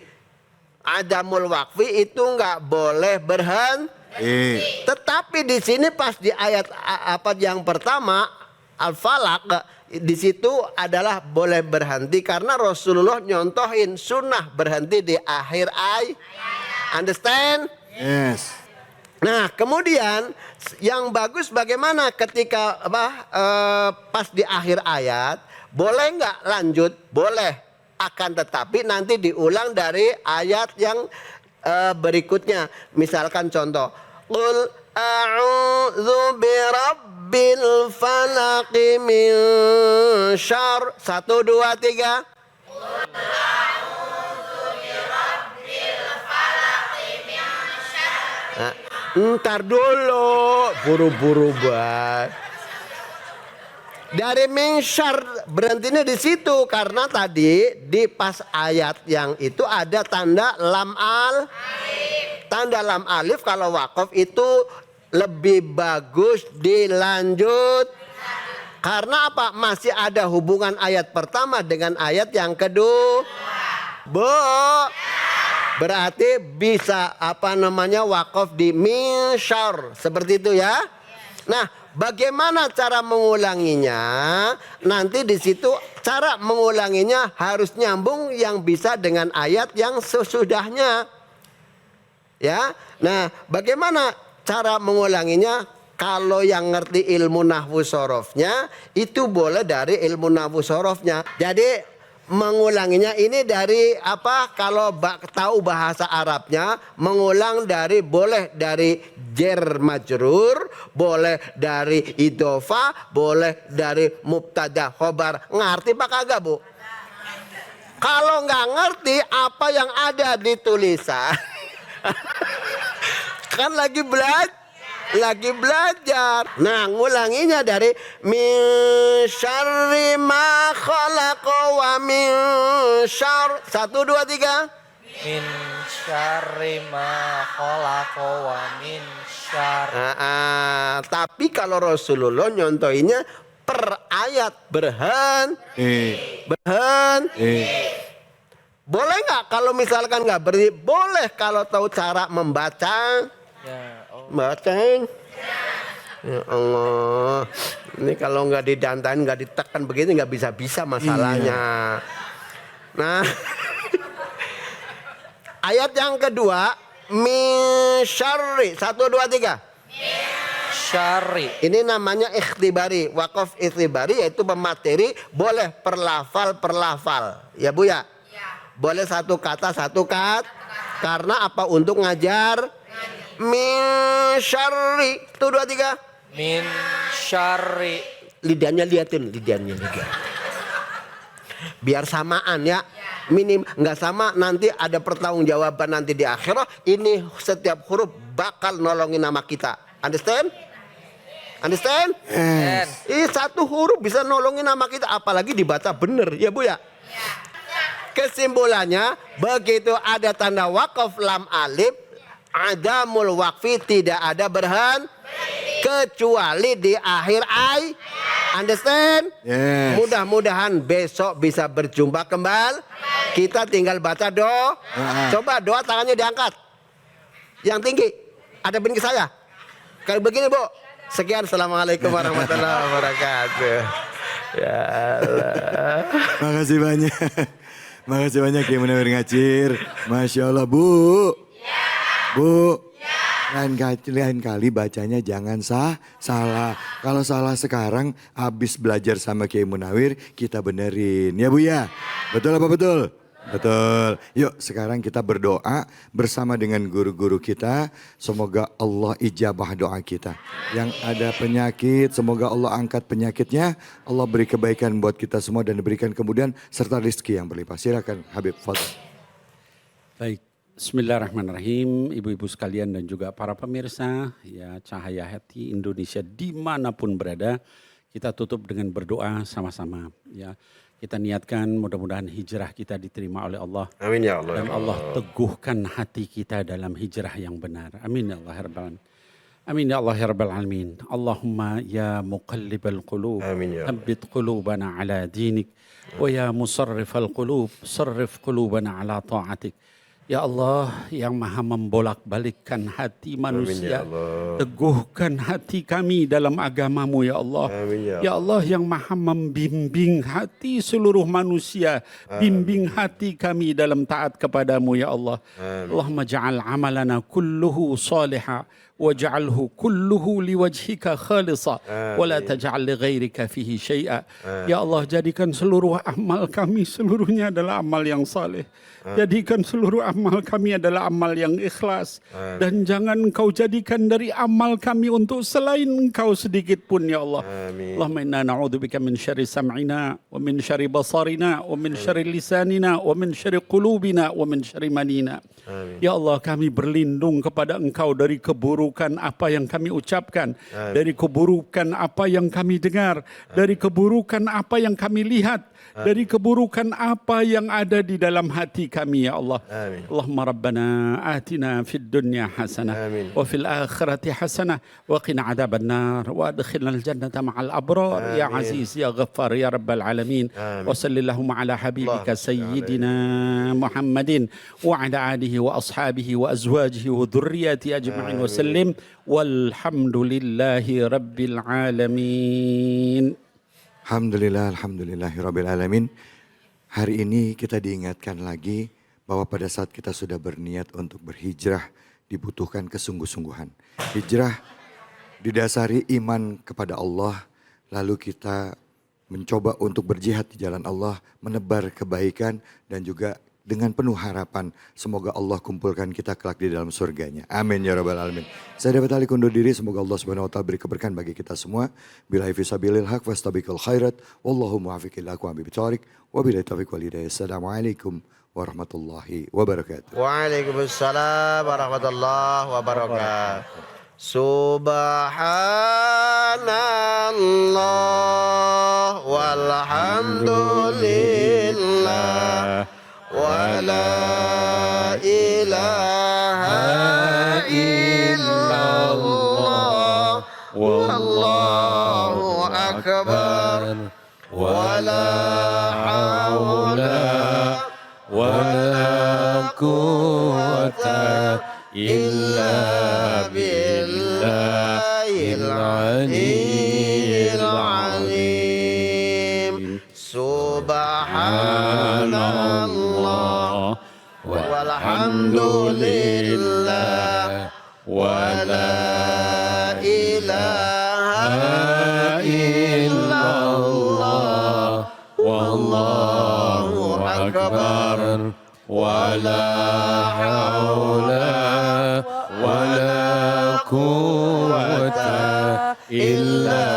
Adamul waqfi itu nggak boleh berhenti. Tetapi di sini pas di ayat yang pertama Al-Falaq, di situ adalah boleh berhenti karena Rasulullah nyontohin sunnah berhenti di akhir ayat. Understand? Yes. Nah kemudian yang bagus bagaimana ketika pas di akhir ayat boleh nggak lanjut? Boleh, akan tetapi nanti diulang dari ayat yang berikutnya. Misalkan contoh, Qul a'udzu birabbil falaq min syarr. 1 2 3. Ntar dulu, buru-buru banget. Dari minsyar berhentinya di situ karena tadi di pas ayat yang itu ada tanda lam alif. Tanda lam alif kalau wakaf itu lebih bagus dilanjut. Karena apa? Masih ada hubungan ayat pertama dengan ayat yang kedua. Berarti bisa wakaf di minsyar seperti itu ya. Nah, bagaimana cara mengulanginya? Nanti di situ cara mengulanginya harus nyambung yang bisa dengan ayat yang sesudahnya. Ya. Nah, bagaimana cara mengulanginya? Kalau yang ngerti ilmu nahwu sorofnya itu boleh dari ilmu nahwu sorofnya. Jadi mengulanginya ini dari kalau tahu bahasa Arabnya mengulang boleh dari jar majrur, boleh dari idhofah, boleh dari mubtada khobar. Ngerti pak kagak Bu? Kalau nggak ngerti apa yang ada di tulisan kan lagi belajar. Nah, ngulanginya dari min syarri ma khalaq wa min syarr. 1 2 3. Min syarri ma khalaq wa min syarr. Tapi kalau Rasulullah nyontohinnya per ayat berhenti. Boleh nggak kalau misalkan nggak berhenti? Boleh kalau tahu cara membaca. Bacain. Ya Allah. Ini kalau nggak didantain, nggak ditekan begini nggak bisa masalahnya. Nah, Ayat yang kedua, min syarri. 1, 2, 3. Syari. Ini namanya ikhtibari, wakaf ikhtibari yaitu pemateri, boleh per lafal. Ya Bu ya? Boleh satu kata. Karena apa? Untuk ngajar. Min syarri. 1, 2, 3. Min syari. Lidahnya liatin, lidahnya. Biar samaan ya. Minim nggak sama nanti ada pertanggungjawaban nanti di akhirat. Ini setiap huruf bakal nolongin nama kita. Understand? Ini satu huruf bisa nolongin nama kita, apalagi dibaca bener ya Bu ya. Kesimpulannya, begitu ada tanda wakaf lam alif, adamul wakfi, tidak ada berhenti kecuali di akhir ay. Understand? Yes. Mudah-mudahan besok bisa berjumpa kembali. Kita tinggal baca doa. Coba doa tangannya diangkat. Yang tinggi. Hadapin ke saya. Kayak begini Bu. Sekian, assalamualaikum warahmatullahi wabarakatuh. Ya Allah. Makasih banyak Kiai Munawir Ngacir. Masya Allah Bu. Bu. Lain kali bacanya jangan salah. Kalau salah sekarang, habis belajar sama Kiai Munawir, kita benerin. Ya Bu ya? Betul apa betul? Betul. Yuk sekarang kita berdoa bersama dengan guru-guru kita. Semoga Allah ijabah doa kita. Yang ada penyakit, semoga Allah angkat penyakitnya. Allah beri kebaikan buat kita semua dan diberikan kemudian serta rezeki yang berlimpah. Silakan Habib Fadl. Baik. Bismillahirrahmanirrahim, ibu-ibu sekalian dan juga para pemirsa ya Cahaya Hati Indonesia dimanapun berada, kita tutup dengan berdoa sama-sama ya. Kita niatkan mudah-mudahan hijrah kita diterima oleh Allah. Amin ya Allah. Dan Allah teguhkan hati kita dalam hijrah yang benar. Amin ya Allah ya Rabbal Alamin. Amin ya Allah ya Rabbal Alamin. Allahumma ya muqallibal qulub, thabbit qulubana ala dinik. Wa ya musarrifal qulub, sarrif qulubana ala ta'atik. Ya Allah yang maha membolak-balikkan hati manusia. Teguhkan hati kami dalam agamamu ya Allah. Ya Allah yang maha membimbing hati seluruh manusia. Bimbing hati kami dalam taat kepadamu ya Allah. Allahumma ja'al amalana kulluhu salihah. Waj'alhu kulluhu liwajhika khalisa. Wa la taj'al li ghairika fihi syai'a. Ya Allah jadikan seluruh amal kami seluruhnya adalah amal yang saleh. Jadikan seluruh amal kami adalah amal yang ikhlas. Dan jangan Engkau jadikan dari amal kami untuk selain Engkau sedikit pun ya Allah. Allahumma inna na'udzubika min syarri sam'ina wa min syarri basarina wa min syarri lisanina wa min syarri qulubina wa min syarri manina. Ya Allah kami berlindung kepada Engkau dari keburukan apa yang kami ucapkan, dari keburukan apa yang kami dengar, dari keburukan apa yang kami lihat, dari keburukan apa yang ada di dalam hati kami ya Allah. Allahumma rabbana atina fid dunya hasanah wa fil akhirati hasanah wa qina adzaban nar wa adkhilnal jannata ma'al abrar ya aziz ya ghaffar ya rabbal alamin. Wa sallallahu ala habibika sayyidina Muhammadin wa ala alihi wa ashabihi wa azwajihi wa dhurriyyati ajma'in wa sallim walhamdulillahi rabbil alamin. Alhamdulillahirabbil alamin. Hari ini kita diingatkan lagi bahwa pada saat kita sudah berniat untuk berhijrah dibutuhkan kesungguh-sungguhan. Hijrah didasari iman kepada Allah, lalu kita mencoba untuk berjihad di jalan Allah, menebar kebaikan dan juga dengan penuh harapan semoga Allah kumpulkan kita kelak di dalam surganya. Amin ya rabbal alamin. Saya dapat alih undur diri, semoga Allah Subhanahu wa taala beri keberkahan bagi kita semua. Billahi fisabilil haq wastabiqul khairat wallahu muwaffiq ila aqwamit thoriq wa billahi taufiq wal hidayah. Assalamualaikum warahmatullahi wabarakatuh. Waalaikumsalam warahmatullahi wabarakatuh. Subhanallah walhamdulillah wa la ilaha illallah wallahu akbar wa la hawla wa la quwwata illa billahil aliyyil azim. Subhanallah walhamdulillah walhamdulillah wala ilaha illallah wallahu akbar wala haula wala quwwata illa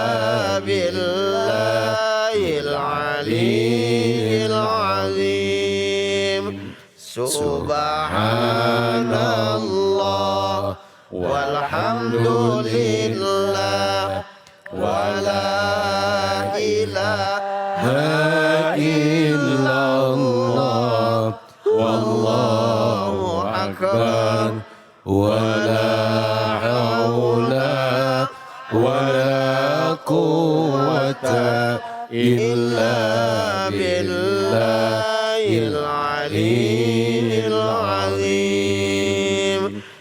billahil aliyyil azim. Subhanallah walhamdulillah wala ilaha illallah wallahu akbar wala haula wala quwwata illa billahil